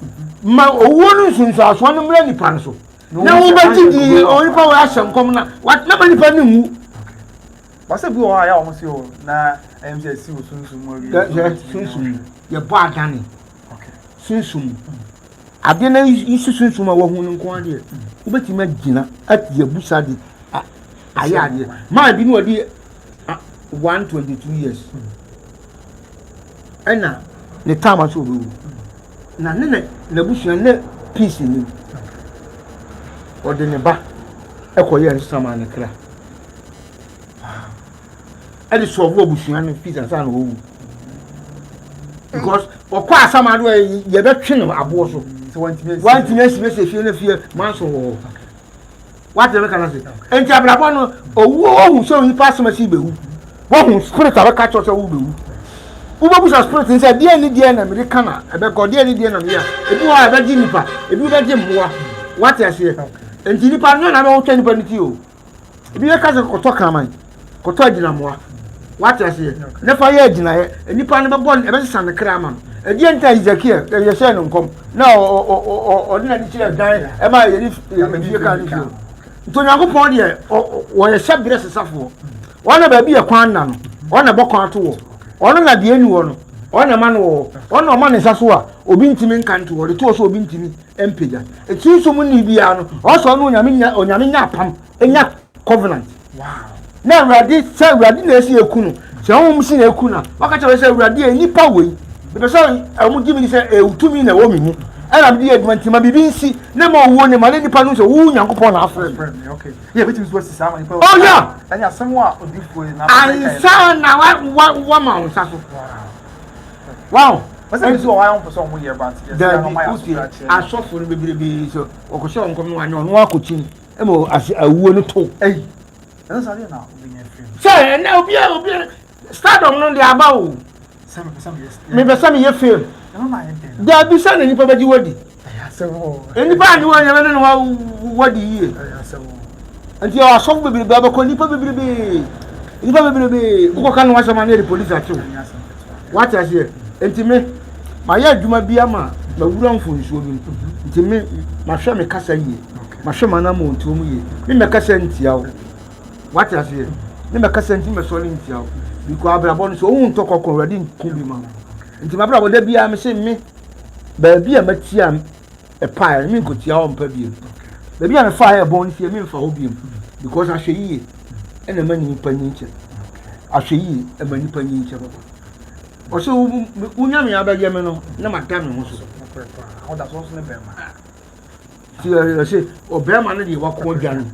ma owo no sunsu aso no mra nipa no so na wo ba tidi o nipa wa sha nkom na what na ba nipa ni mu wase bi o ha ya o mo se o na MCC o sunsu mo wi sunsu ye bo adani okay sunsu ade na sunsu ma wo hu no nko ade ubeti ma gina ati abusa de aya de ma bi no odi 122 years ena ne tama so be na ne na busu na peace ni odi ne ba ekoye nsama ne kra edi so obo busu na peace and san wo because okwa asama do ye betwe no abo so so want to make feel na fie man so wo what the can say enti abrabo no owo hu so yi pass ma si bewu wo hu spirit aba ka cho so wo bewu wo ba bu spirit nse dia ni dia na america na ebe ko dia ni dia na ya ebi wa ebe di nipa ebi be di mmoa what I say enti nipa no na be wo twa nipa ni ti o ebi be ka se koto kraman koto agina mmoa what I say ne fa ye agina ye nipa no be bon ebe se san kraman edi enta Ezekiel ye se no nkom na o na di chire dan e ma ye ni fie ka ni fie to Nyankopon de wo ye shabre sesafo wona ba bi ye kwan na no wona bo kwan to wo wona na de enu wo no wona ma no wo wona ma ne saso a obi ntimi nkanto wo de to so obi ntimi empeja etu so mu ni bia no o so no onyame nya apam enya covenant wow na awurade sɛ awurade na esi ekunu sɛ wɔn si na ekunu waka kyerɛ sɛ awurade yɛ nipa wei bɛ sɛ ɛmu gyi mi sɛ ewutumi na ɛwɔ mi mu ɛna mi di edwuma ntima bibi nsi na ma owuo ne ma ne nipa no sɛ wu nyankopɔn na afrɛ mi. Okay yeah bitim so si sama nipa. Oh yeah ɛnya asɛm a odifo na ansa na wa ma nsa so. Wow wọ́n sẹ́yìn sọ wáyà wọn pẹ̀sẹ̀ ọmọ yẹ bá ti yẹ sí àwọn ọmọ yà sọ̀rọ̀ àti ẹ̀. asọ́fo no bebrebe so ọkọ̀ṣẹ́ wọn kọ́ni wọn ọ̀nà akọ̀kyi ẹ̀ mọ̀ awuo no to. ẹ̀yì ẹ̀nà sáré náà obi yẹn fẹ́ mi. sẹ́ ẹ̀ obi stardom no de aba o. mi bẹ sẹ́mi yẹ fẹ́ mi. dàbí sẹ́ni nípa bẹ́ẹ̀ di wọ́ọ̀dì. nípa àni wọ́n yẹn ní wọ́n wọ́ọ̀dì yìí. nti ọ̀ asọ́fo bebrebe abẹ́kọ̀ nípa bebrebe kókò kan ní wọ́n sọ ma ní ẹ̀rí polisi àti o. wọ́n ti àṣeyẹ nti mi ma yɛ adwuma bi ama ma wura mfonsuo bi nti mi ma hwɛ me kasa yie ma hwɛ ma na mo ntuo mu yie mi me kasa ntia wo wate ase mi me kasa nti me so ne ntia wo biko abrabɔ no so ohun to kokon radi nku bi ma nti ma abrabɔ da bia me se mi ba bia matia e pa mi nkotia wo mpa bi ba bia me fa ya bon ntia mi mfa wo bi because ahwɛ yie ɛna ma ni pa nyi nkyɛ ahwɛ yie e ma ni pa nyi nkyɛ baba ọsẹ unyami abẹjẹ mi no ne ma da mi ho so ọdà sọsọ ne bẹẹma ti ọsẹ ọbẹẹma ne de wakọ dwan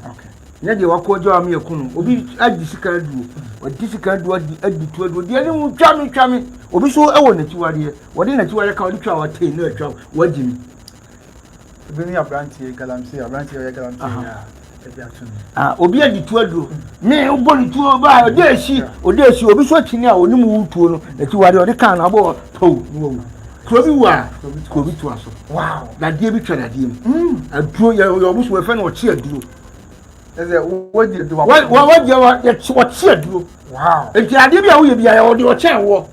ne de wakọ dwan mi ekunu obi adi sika duo odi sika duo adi tu duo de ne mu twami obi so ɛwɔ n'akyiwade wɔde n'akyiwade ka wɔde twa wɔtei na atwa wadi mi ebi ni abrantie galamsey abrantie ya obi adi tu aduro me ubo ni tuo ba ode esi obi so kini a oni mu tuo no eti wade ode kan na bo to wo krobi wa krobi tu aso wow na die bi twa na die mu aduro ya obu so we fe na o chi aduro eze wodi aduro wa ya chi aduro wow eti ade bi a wo ye bi ya ode o chen wo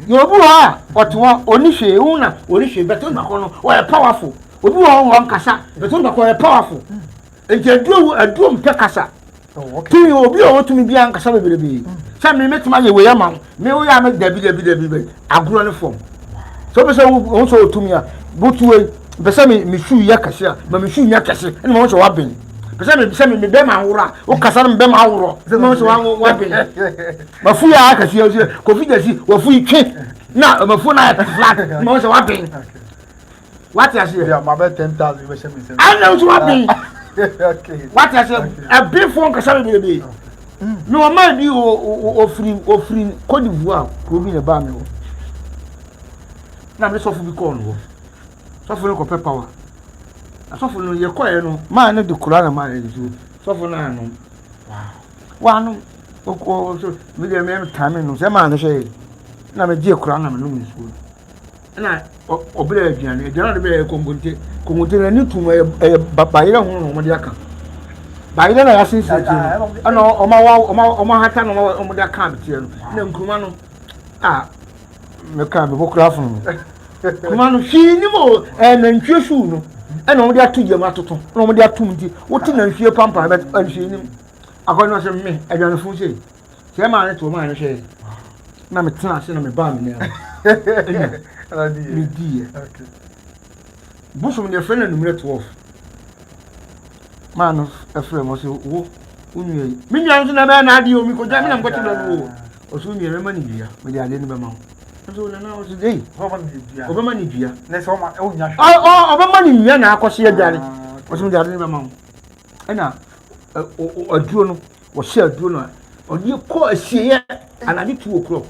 yo obu ha oto oni hwe una oni hwe beto na ko no o powerful obi wo nkasa beto na ko powerful enti aduro mpe kasa tumi obi o tumi bia nkasa bebrebe sha me metuma ye we yama me wo ya me dabi aguro ne form so be so wo so tumi a botuwe be se me shu ya kase a ma me shu nya kase ene mo so wa ben be se me be ma wura o kasa me be ma wuro mo so wa ben ma fu ya kase o se ko fi dasi wa fu itwe na ma fu na flat mo so wa ben what you say ya ma be 10,000 be se me se ana so wa ben okay what I say a big phone ka sabe be no man bi o free Côte d'Ivoire ko bi ne ba me o na me so fu bi call no so fu no ko power so fu no ye ko ye no man no de kura na man ye so fu na no wow no o so me de me time no se man no she na me die kura na me no mu so na obere aduane de be kongonte na ni tuma bayira ho no mo de aka bayira na yasinsi ana oma hata no mo de aka bitie no na nkruma no me ka be bokura fun no kuma no hwi ni mo na ntwe shu no ana mo de atu jema toto na mo de atum nti woti na nhwie pampa be nhwie ni akɔno se me aduane fun se ma ne to ma ne hwe na me tena se na me ba me ne me die okay busum de friend number 12 man afre mo se wo unwe mi nyan so na be na ade o mi ko ja mi na ngoti no wo o so unwe me ni bia me de ade ni be ma so na o so dey o be ma ni bia na so ma o nya o be ma ni bia na akose adware o so de ade ni be ma na o aduro no wo se aduro no o de ko asieye anade 2 o'clock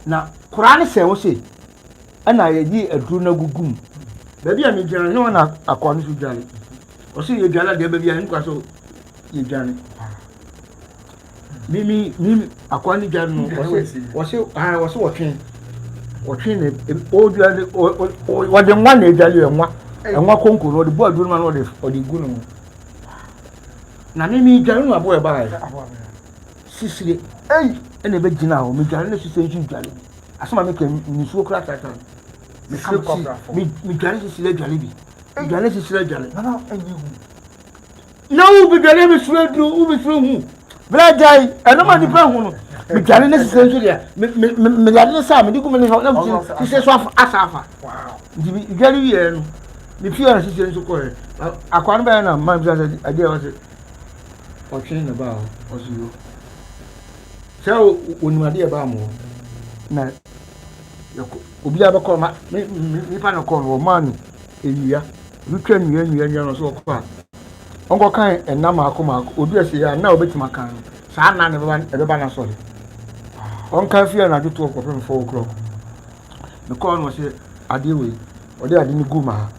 na Quran se wo se ana ye aduro na gugum baby a me dwane no na akwano so dwane o se ye dwane de baby a nkwa so ye dwane mimi akwano dwane no o se wotwen ne o dwane o de nwa na dwane enwa konkoro de bo aduro ma no de gu no na mimi dwane no abo e ba sisire ene be gina o me dwane na sisire nchi dwane asoma me kan ni so kra tata mi dwane sisire dwane bi dwane sisire dwane na enyi hu na u bi dwane be sure du u bi sure hu bra jai eno ma ni pa hu no mi dwane na sisire nchi dia me dwane sa me di ku me na sisire so asafa wow di dwane wi e no mi pia na sisire nchi ko e akwano ba na ma bi sa ade o se o twen na ba o so yo So onimade ba mo na obi abekọ ma me pa na call o man enua rutwa nua no so ko a onko kan enam akoma obi ase ya na obetima kan saa na ne beba na so on kan fia na duto ko pem 4 o'clock me call no se ade we ode ade ni guma ha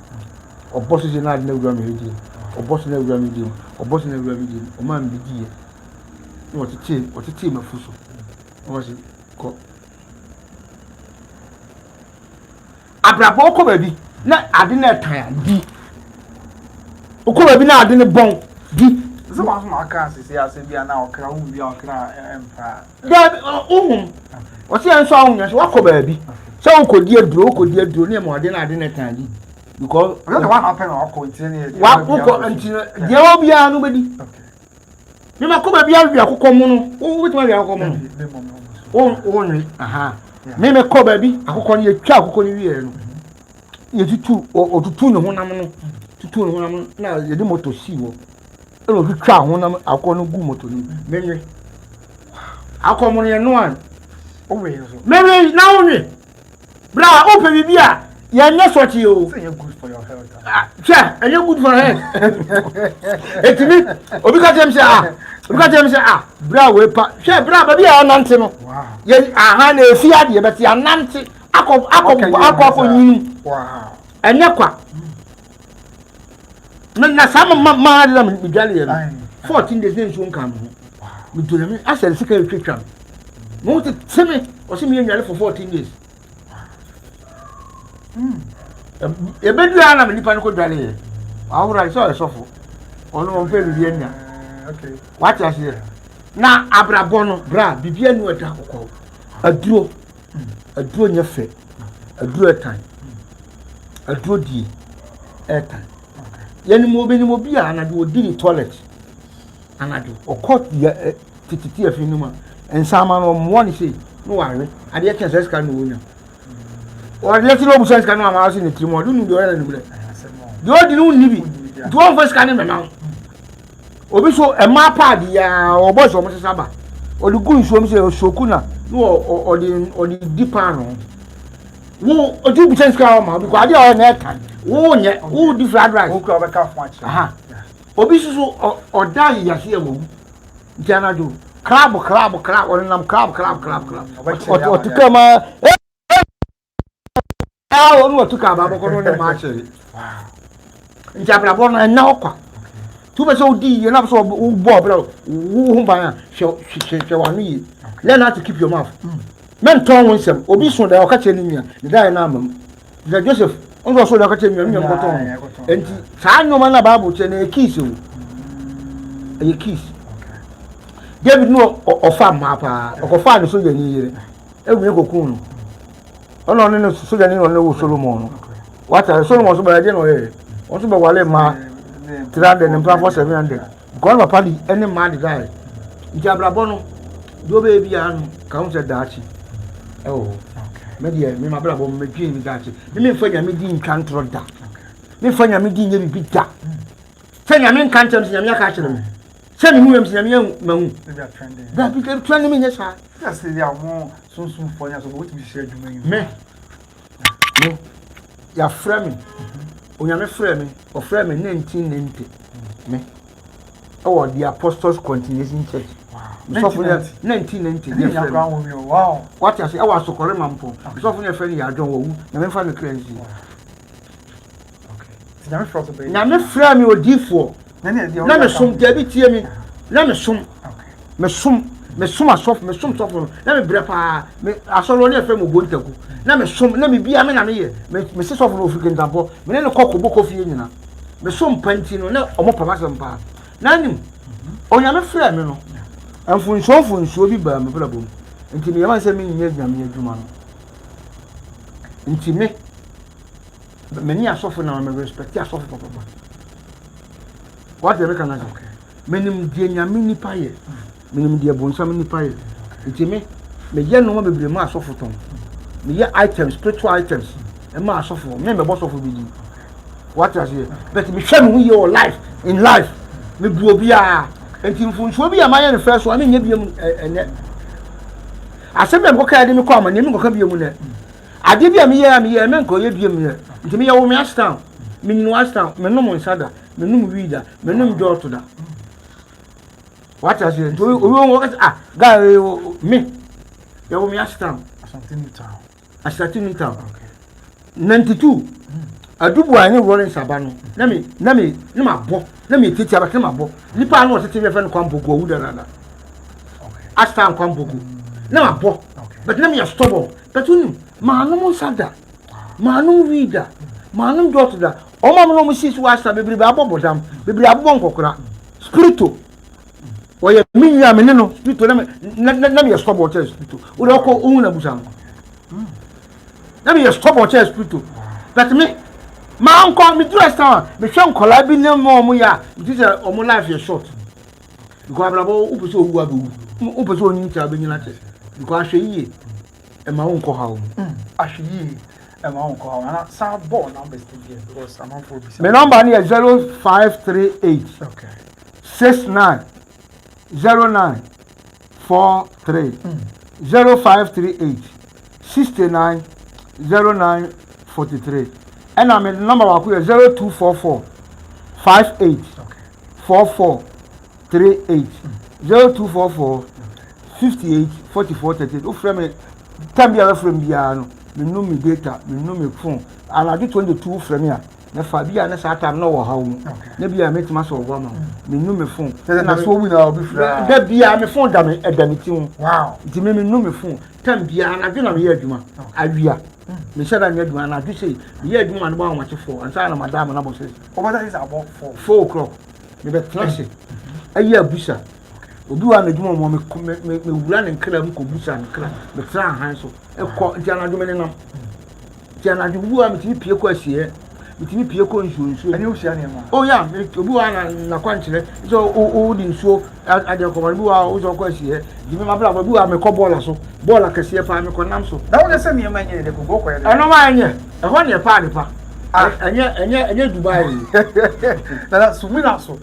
oboso je na ade na wura me hedi oboso na wura me di oboso na wura me di o man bi di no otete mafuso o se ko abrabo ko ba bi na ade na tan di uko bi na ade ne bon di so ma ka se ase bia na okra hu bia okra empa da o se enso ahun yan se wako ba bi se uko di aduro ne mo ade na ade ne tan di because no one happen or continue wa uko antino je obi anu be di mi ma ko ba bia wi akokọ mu no o wetima wi akokọ mu o nri aha me ko ba bi akokọ ni etwa akokọ ni wi e no ye tutu o tutu ne honam no tutu ne honam na ye de moto si wo e no twa honam akokọ no gu moto ni menwe akokọ mu ne no an o we so menwe na o nwe bra o pe bibia ye nya sochi o say good for your health sha and you good for health etimi obi ka tem say bra we pa sha bra ba bia anante no ye aha na efi ade beti anante akọ nyini wow enya kwa na sama ma de mi dwale ye 14 days nso nka mo mi dole mi asel sika twetwa mo te teme o se mi nyale for 14 days ebedu ana me nipa no ko dwale ye awura so esofo ono mo pe bi enya okay what you say na abrabo no bra bibia nu ada kokko aduro nyefe aduro etan aduro die etan yani mo bi anadu odi ni toilet anadu okot ya tititi afi numa ensama no mo ni sei no ware ade ke sense kan no wonya o let no bu sense kan no ama ni trimo du nu do era ni bule do di nu ni bi do on first kan me na obi so e ma pad ya obo so mo saba olugu nso mi se osoku na no odi dipa no wo oju bu sense kan ma because ade o na kan wo nye wo di fried rice o ko be ka fun achi aha obi so oda ya se wo jana do crab onam crab o tuka ma ah onu tuka ba ko no ne ma chere wow njabra bo na okwa tu be so di na so bo bro hu ban hwe wanu yi learn how to keep your mouth men ton won sem obi so da o ka che ni nua ni dai na amam da Joseph on so da ka che nua ko ton enti sa nyoma na bible che na kiss o e kiss David no ofa ma pa okofa no so ya ni yire ewu ekokun no ono ne so ya ni no wo Solomon no wata Solomon so ba je no ye on so ba wale ma 300 and 700 god papa di any man die njabrabo no do be bia no ka ho se daachi okay me die me mabrabo me dwi mi daachi me fanya me di ntwantro da me fanya me di nyebi da fanya me nkantem se nyame aka kire me se me huwem se nyame mahu da bi ke trend me nyesa ya se ya mo sunsun fonya so what be share dwuma yi me ya frame onyame frame o frame 1990 me oh the Apostles Continuation Church so for 1990 wow what you say I was so correct mampo so for your friend ya John wo na me fa me crazy okay na me front be na me frame odifo na me som dabi tie mi na me som okay me som asof me som sofo na me bre pa me asolo ne frame obontaku na me som na me bia me na me ye me se sofo no ofike ntampo me ne kokko boko fie nyina me som panti no na omo pama sempa na nim onyame frame no amfunso bi ba me bra bom nti me yaman se me nyɛ nyame adwuma no nti me ni asofo na me respect asofo papa what the kana okay menim die nyame nipa ye menim die bonsam nipa ye nti me yɛ no ma bebre ma asofo ton me yɛ items spiritual items e ma asofo me boss of bi di what you say but me hwɛ me your life in life me bu obi a enti mfunso bi a ma yɛ no first one me nya bi ene asem dem ko ka de me ko amane me ko ka bi mu ne ade bi am ye me nko ye bi mu ne ntimi ye wo me astan me ninu astan me no mo nsada me no mu wida me no mu joto da what as you do wo ga me ye wo me astan asante ni town 92 adubu ani rolling sabano na me ma bo na me titi aba na ma bo nipa no tete me fe no kwambogo wu da na astan kwambogo na ma bo but na me stubborn but you manum sada manum vida manum dot da o ma no mo sisi wa asa bebre abobodam bebre abobon kokora spirito o ye minya me no spirito na me stubborn che spirito o do ko unu na busam na me stubborn che spirito but me ma nko me dress town me hwe nkola bi ne mo ya it is o mo life is short because abrabo upuso owu abu upuso oni nta be nyina che because ahwe yie e ma wonko ha o ahwe yie e ma wonko ha na sa ball number still because I'm on for this me number ni 0538 okay 69 09 43 0538 69 09 43 and I mean number wa ku 0244 58 44 38 0244 58 44 38 o frame time ya frame bia no me no me data me no me phone and I do 22 frame ya na fa bia na sa time no wo ha wo na bia metima so wo ma me no me phone na so wi na obi fra da bia me phone da me edamiti wo wow nti me no me phone time bia na do na me adwuma awia me shada me adwuma na do say me adwuma no ba wo mache 4 and say na madam na bo say over that is about 4 o'clock me be clash ayi abusa obi wa na dwuma mo me wura ne nkra mu ko busa ne nkra me tra han so e ko jana dwuma ne nam jana dwuma me ti pie ko asie me ti pie ko nsuo ani o sia ne ma oh ya obi wa na kwankyere so o di nsuo ade ko obi wa o so ko asie di me mabra obi wa me ko bola so bola kase pa me ko nam so na wo se me ma nye de ko go ko ye eno ma nye e ho ne pa de pa enye Dubai na sumina so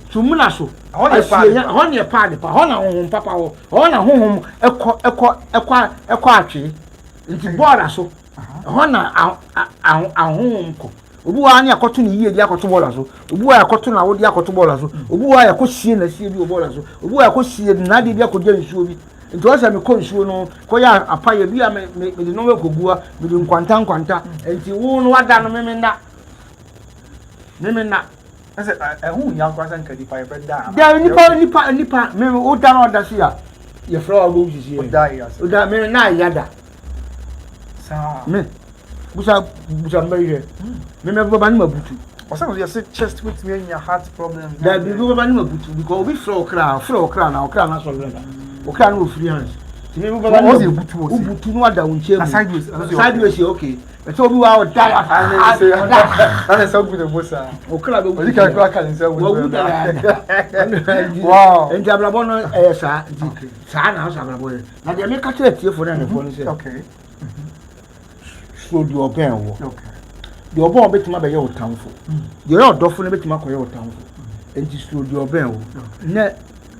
ho ne pa de pa ho na honhom papa ho na honhom ekọ atwe nti bola so ho na ahonhom ko obi wa anya akoto ne yie di akoto bola so obi wa akoto na wo di akoto bola so obi wa yakosie na sie bi bola so obi wa yakosie na de bi akodia nsuo bi nti o se me ko nsuo no ko ya apaye bi a me de no we kogua me de nkwanta nti wo no wada no me na ase hu ya kwasa nkadi pa be da nipa me o da no da sia ye flower go sisi o da ya o da me na yada sa me busa mbere me baba ni mabutu o say you say chest with me your heart problem da bi baba ni mabutu because obi flow okra na so leda okra no free hands ti me baba ni butu no ada wonche mu sideways okay so obi wa o da na so good the bossa okra be o ka kwa kan say wo wow en jabrabo no sa na so jabrabo na de me ka tire tiefo na ne fo no say okay so di oben wo okay di oben betima be ye otamfo di ye odofo ne betima koye otamfo enti so di oben wo na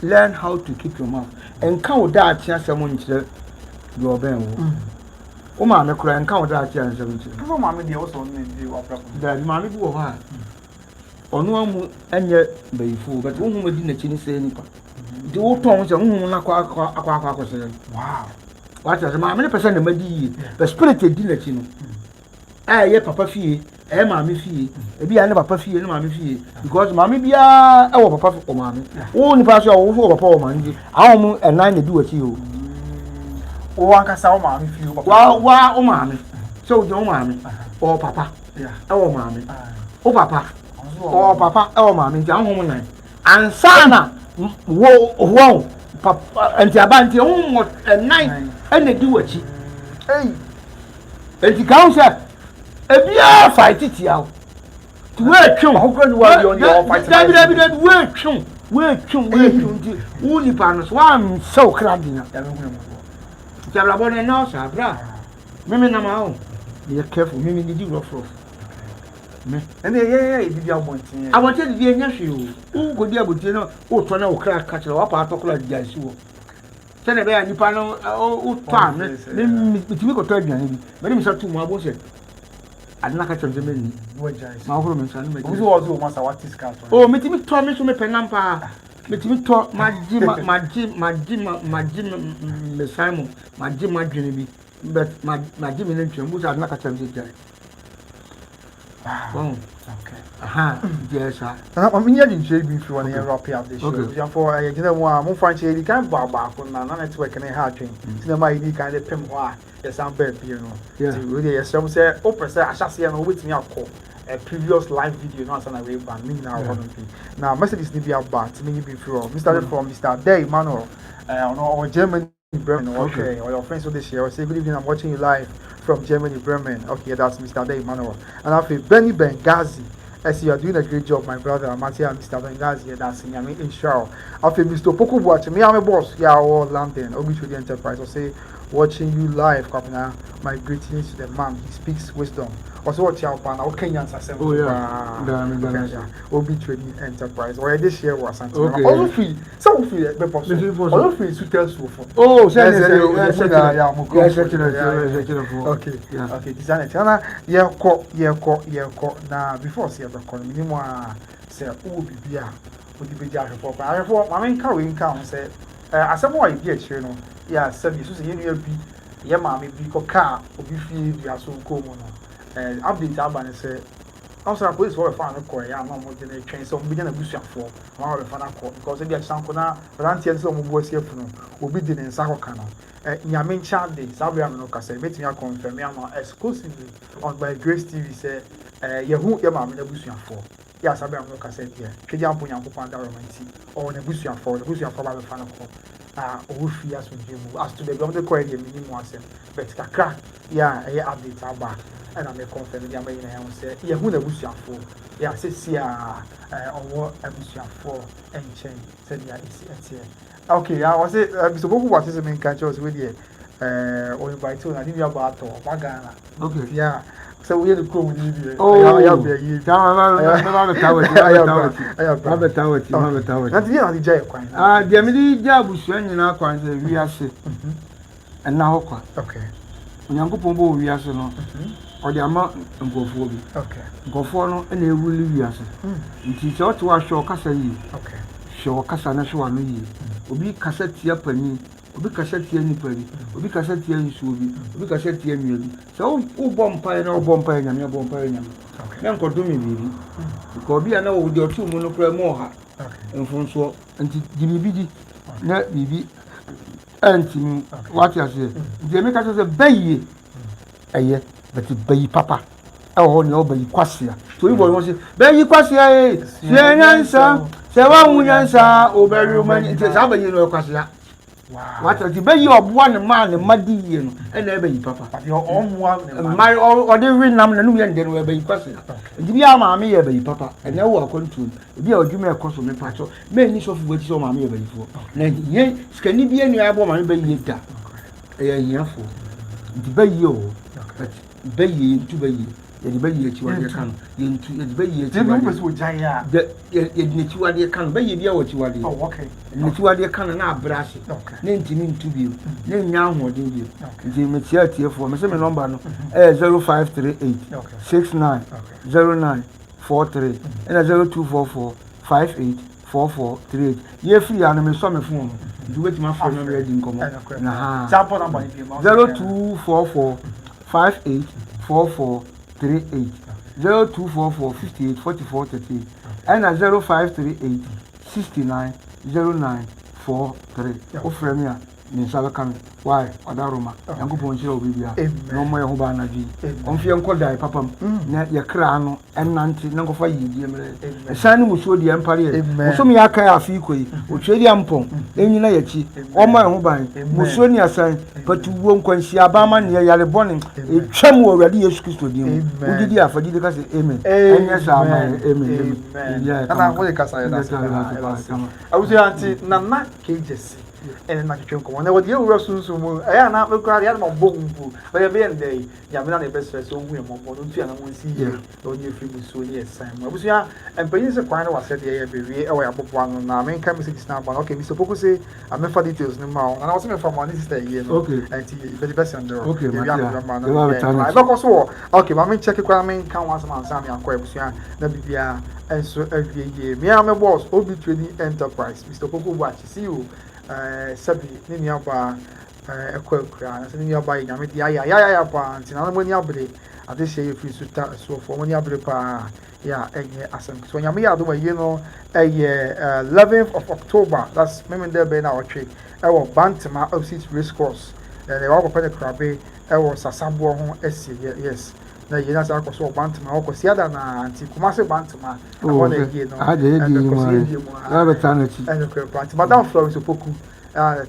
learn how to keep your mouth and kan oda atia asem nkyere di oben wo o ma me kura kan oda atia asem nkyere so ma me de wo so ne di wa pra da di ma me bi wo ha onu amu enye bayifo but wo hu di na chini se nipa di wo ton se hu na akwa se wow what as ma me person na madi the spirit di na chini ye papa fie mama fie ebi ya ne papa fie ne mama fie because mama bia wo papa o mama wo ni pa so wo papa o mama nji awon enan na di wachi o o anka sa o mama fie o papa wa o mama so jo mama o papa o mama o papa o mama nji awon nan ansana wo papa anti abanti o enan na di wachi enti kan se ebia fight it yawo ti we twon ahokra ni wa bi on your fight dabi we twon ti wo ni pa no so am so kradina ya me hu mo jabla bona na so abra mimi na ma o be careful mimi ni di rough me ene ye di abontin abontin di enya hwe o go di abontin no o to na o kra ka kire wa pa atokla di asi wo sɛnɛ bɛyɛ nipa no wotɔ a metumi kɔtɔ aduane bi mɛde me sɛ to mu abo sɛ ade na ka kyerɛ sɛ mɛni ma wohoro me nsa no metumi tɔ me so mepɛ nam paa metumi tɔ magye me san mu magye m'adwene bi but magye me no ntwam bu sɛ ade na ka kyerɛ me sɛ gyae yes, sir. I'm here in JB if you want to wrap up this show. For you know, I'm French. You can't buy back on now. Network and a hard train. Cinema, you kind of pim why. Yes, I'm baby, you know. Yeah. Really, yes. Some say, "Oprah say I shall see and wait me a call." A previous live video, not on a wave band. Me now, now, message is be about to me before. Mr. From Mr. Day Manuel, on Germany, Bremen. Okay, or your friends with this year. Say good evening. I'm watching you live from Germany, Bremen. Okay, that's Mr. Day Manuel. And I feel Benny Benghazi. I see you are doing a great job, my brother. Matia and Mr. Benghazi, that's in Yami Inshallah. After Mr. Poku watching me, I'm a boss. Yeah, all London, Obituary Enterprise. I say, watching you live, Kapina. My greetings to the man. He speaks wisdom. Also, watch out, man. Our Kenyans are saying, Obituary Enterprise. Or this year was something. All free. Some free, all free to tell so for. Oh, okay. Design it. Now, before see the call, minimum say, oh, be here. Would you be there for? I thought, my main car in count said, as some more idea, you know, yeah, said you see, you be, yeah, mammy, be car, or be free, you are so cool. And update Alban said, also, police were found a core, I'm not more than a train, so we didn't abuse your for our fan court because they are some corner, Ranty and some boys here will be in Sako Canal. Yamin Chan Day, Sabian Nocas, meeting a confirm exclusively on by Grace TV say, Yahoo, your mammy, abuse your for. Yes, Sabian Nocas said, yeah, Kajam Puyan Romancy, or the Busian for the Busian for the fan court. Wolfie as with him, as to the government query, minimum, but crack, yeah, a update about. And I may confirm the American and say, yeah, who the bush for? Yeah, says here, or what a bush for and chain, said, yeah, it's here. Okay, I was it, Mr. Boku, what is the main catchers with you? Or by two, I didn't about or Bagana. Okay, yeah. So we had to go with you. Oh, I have a tower. I have a tower. That's the only jail. Ah, the immediate job was when in our country, we are sick. And now, okay. Young Pombo, we are so. Or the amount of go for me. Okay. Go for no, and they will leave us. It is out to our show Casa. Okay. Show Casa National. Obi cassette here penny, Obi cassette here nipper, Obi cassette here in Subi, Obi cassette here maybe. So, who bomb pine or bomb pine and your bomb pine. Uncle do me, baby. Because be now with your two monocle more. And from so, and Jimmy Biddy, not Bibi, and what I say. They make us a bay. Aye. But the baby papa, oh no, baby quasia. So you want to say, baby quasia, answer, say one answer, or very money, it is ever you know quasia. What are the baby of one man, and muddy, and a baby papa? But your own one, my or the ring, and then will be quasia. The be our mammy, a baby papa, and now we're going to be our junior cost of the patch. Many of which your mammy before. Nay, can you be any album, my baby? A year for the baby, but. Bayi to bayi, the bayi to what you can, into the bayi to what Jaya, the Nitua can bayi be what you are. Oh, okay. Nitua can not brass it. Name to you. Name now more than you. The material for Mr. Number 0538 69 0943 and a 0244 58 4438. Ye free anime summer phone. Do it my phone already in common. 0244 584438 0244 58 44 38 and a 0538 69 0943. Offer me a Ninsalakan. Why? Odaruma. Yango Poncho Bibia. No more Hubana G. On Fianco die, Papa. Net your crown and Nanti, Nango for you, a son who showed the empire. Musumiaka Fikui, which Lady Ampon, Eniachi, or my Hubai, Musonia sign, but you won't consider Abama near Yalebonin, a chum already excuse to you. Who did you for the Cassie? Amen. Yes, amen. Yeah, I was your auntie, Nana Cages. ɛne na twetwe nkɔmmɔ na wɔde yɛwura sunsun mu ɛyɛ na mekura deɛ ma bɔ mpu bɛyɛ bɛyɛ ndɛ yi nyamena na ɛbɛsrɛ sɛ ɔhu yɛ mmɔbɔ no ntua na wɔn si yie na ɔnyɛ firi mu suo ne yɛ san mu abusua mpanyin sɛ kwan no wasɛ deɛ yɛ bewie ɛwɔ yɛ aboboa no na menka messages na aba no okay Mr. Poko say amefa details no ma wo na wɔsɛ mefa ma ne sister yie no ɛnti bɛde bɛsɛn dɛ okay ma ɛbɛkɔ so wɔ okay ma men check kora menka wɔn asɛm ansa me ankɔ abusua na bibia ɛnso awie yie me a me boss Obi Trading Enterprise Mr. Poko Buachi see you sabi ne nuaba ɛkɔ akura na sɛ ne nuaba yɛ nyame de ayɛ paa nti na mo ni abere ade hyɛ yɛ firi so ta soɔfoɔ mo ni abere paa yɛ ɛnyɛ asɛm so nyame yɛ adom ayie no ɛyɛ 11th of October that's memen dɛ bɛn na ɔtwe ɛwɔ Bantama opposite race course ɛwɔ akɔpɛ ne krabe ɛwɔ sasaboɔ ho ɛsi yes na yɛ na sɛ akɔ so wɔ Bantama ɔkɔ siada na nti Kumasi Bantama ɛhɔ na yie no ɛnti Madam Florence Opoku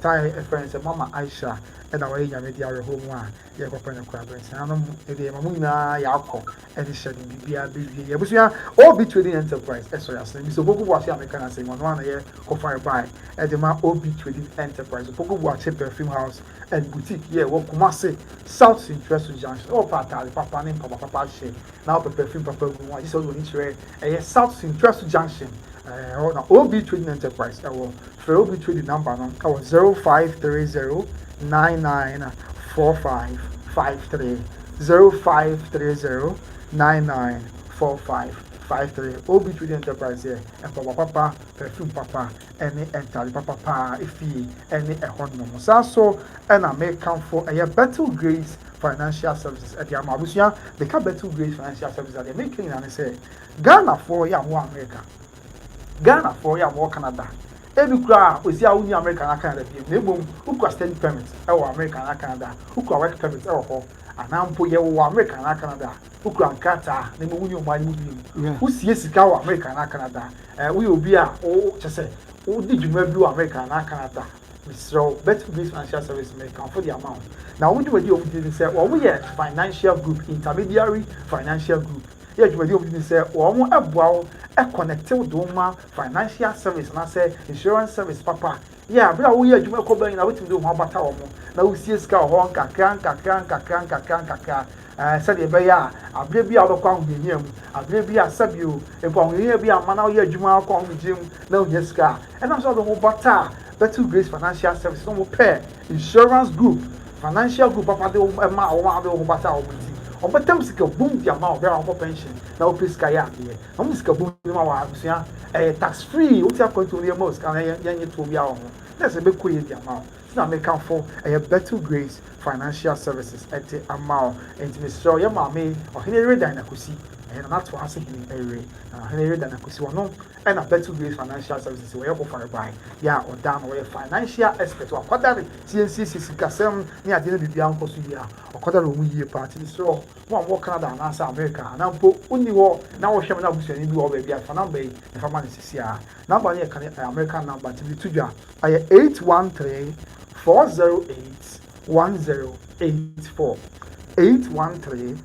time friends Mama Aisha and our young media home one, Yakopana Crabs, and Mamuna Yako, and the shedding BBA, Busia, Obi Trading Enterprise, SOS, and Mr. Boku was American saying one year, Kofire by, and the man Obi Trading Enterprise, Boku Watch Perfume House and Boutique, yeah, Kumasi, South Central Junction, or Patali, Papa name Papa Shea, now the perfume Papa, I just only trade a South Central Junction. Obi Trading Enterprise, our Obi Trading number, our 0530 994553 0530 994553 Obi Trading Enterprise here and Papa perfume Papa any entirely Papa if he any a honor so and I may come for a Battle Grace Financial Services at the Amabusia they can Battle Grace Financial Services at the making and they say Ghana for ya more America Ghana for ya more Canada. Every crowd we see how Union American Canada be. Nebum who could study permits our American Canada, who could work permits our and now put your American Canada, who could Kata, name Union by Muslim, who sees our American Canada, we will be a just say, who did you do American Canada? So better this financial service may come for the amount. Now we do a deal with say, well, we are financial group, intermediary financial group. Yes, we do say, or more about a connected Doma financial service, and I say insurance service, Papa. Yeah, but we are doing a couple of do one battle. Now we see a scout, honka, said a bear, a baby out of Kong with him, a baby a sabu, if on here be a man out here, Juma Kong with him, no, yes, car, and I'm sort of whole battle. Better Grace Financial Service, no pair, insurance group, financial group, Papa, the battle. On but time sika boom the amount of pension. Now please kaya here. I'm sika boom the amount tax free. What you are going to the most can I to be our home. That's a big query the amount. Now make come for a Better Grace Financial Services at the amount and to Mr. Yamame or Henry Danakusi and not to answer him area. Henry Danakusi no and a Better Grace Financial Services where you offer by ya or down where financial expert or quarterly CNCC Casem near the Bianco Sudia or quarterly year party. So one more Canada and answer America and now put only war now shall not be any over baby for number if I'm on CCR. Number American number to be to I 813 408 1084 813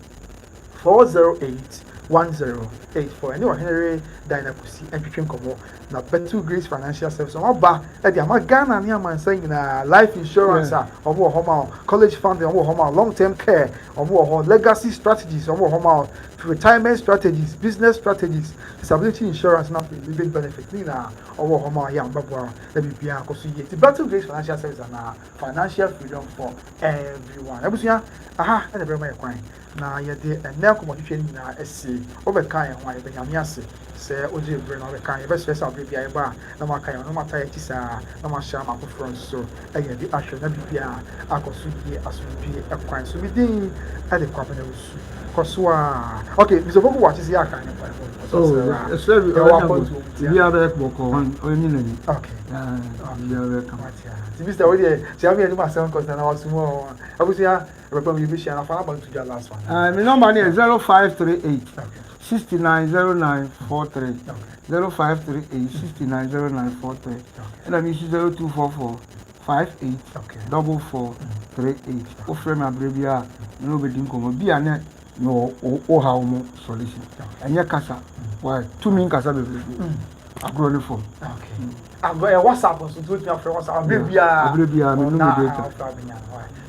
408 1084 anyone Henry Dinapusi and Pichon Como now Better Grace Financial Service on ba at the Ghana near man saying life insurance or more home college funding or more long-term care or more legacy strategies or more home retirement strategies, business strategies, disability insurance, not living benefit, Nina, or Homa Yam Babwa, WPA, Kosi, the Better Grace Financial Service and financial freedom for everyone. I was here, aha, and a very quite. Now, yet the now communication in a SC over Kayan, why the Yamiasi, say, Oji Brain over Kayan, best rest of BBI bar, no Makayan, no Matayatisa, no Mashama for so, again, the Asher, WPA, Akosuki, Asubi, a crime, so we did at the company. Okay, Mr. Boku watch is here kind of. Oh, it's very welcome. We are back one or in. Okay. We are welcome. Mr. Odia, tell me myself because I was more. I was here, Republic and I found about to the last one. My number is 0538 690943. 0538 690943. And I'm 0244 58 4438. Offer my brevia, nobody come be a net. No, or how solution. And your casa, why 2 mean casa, agorɔ ne fam. Agorɔ WhatsApp nso tó ti afɛ WhatsApp abiri biara mi numu data.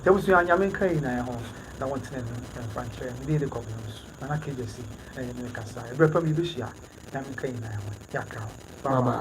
Tẹbusu anyame nka yi na yɛ ho na wɔn tena ne mfa nkyɛn ne de de kɔ bɛn so nana kejì si ɛyɛ ne kasa ebire pɛm yi bɛ hyia nyame nka yi na yɛ ho yakra bye bye.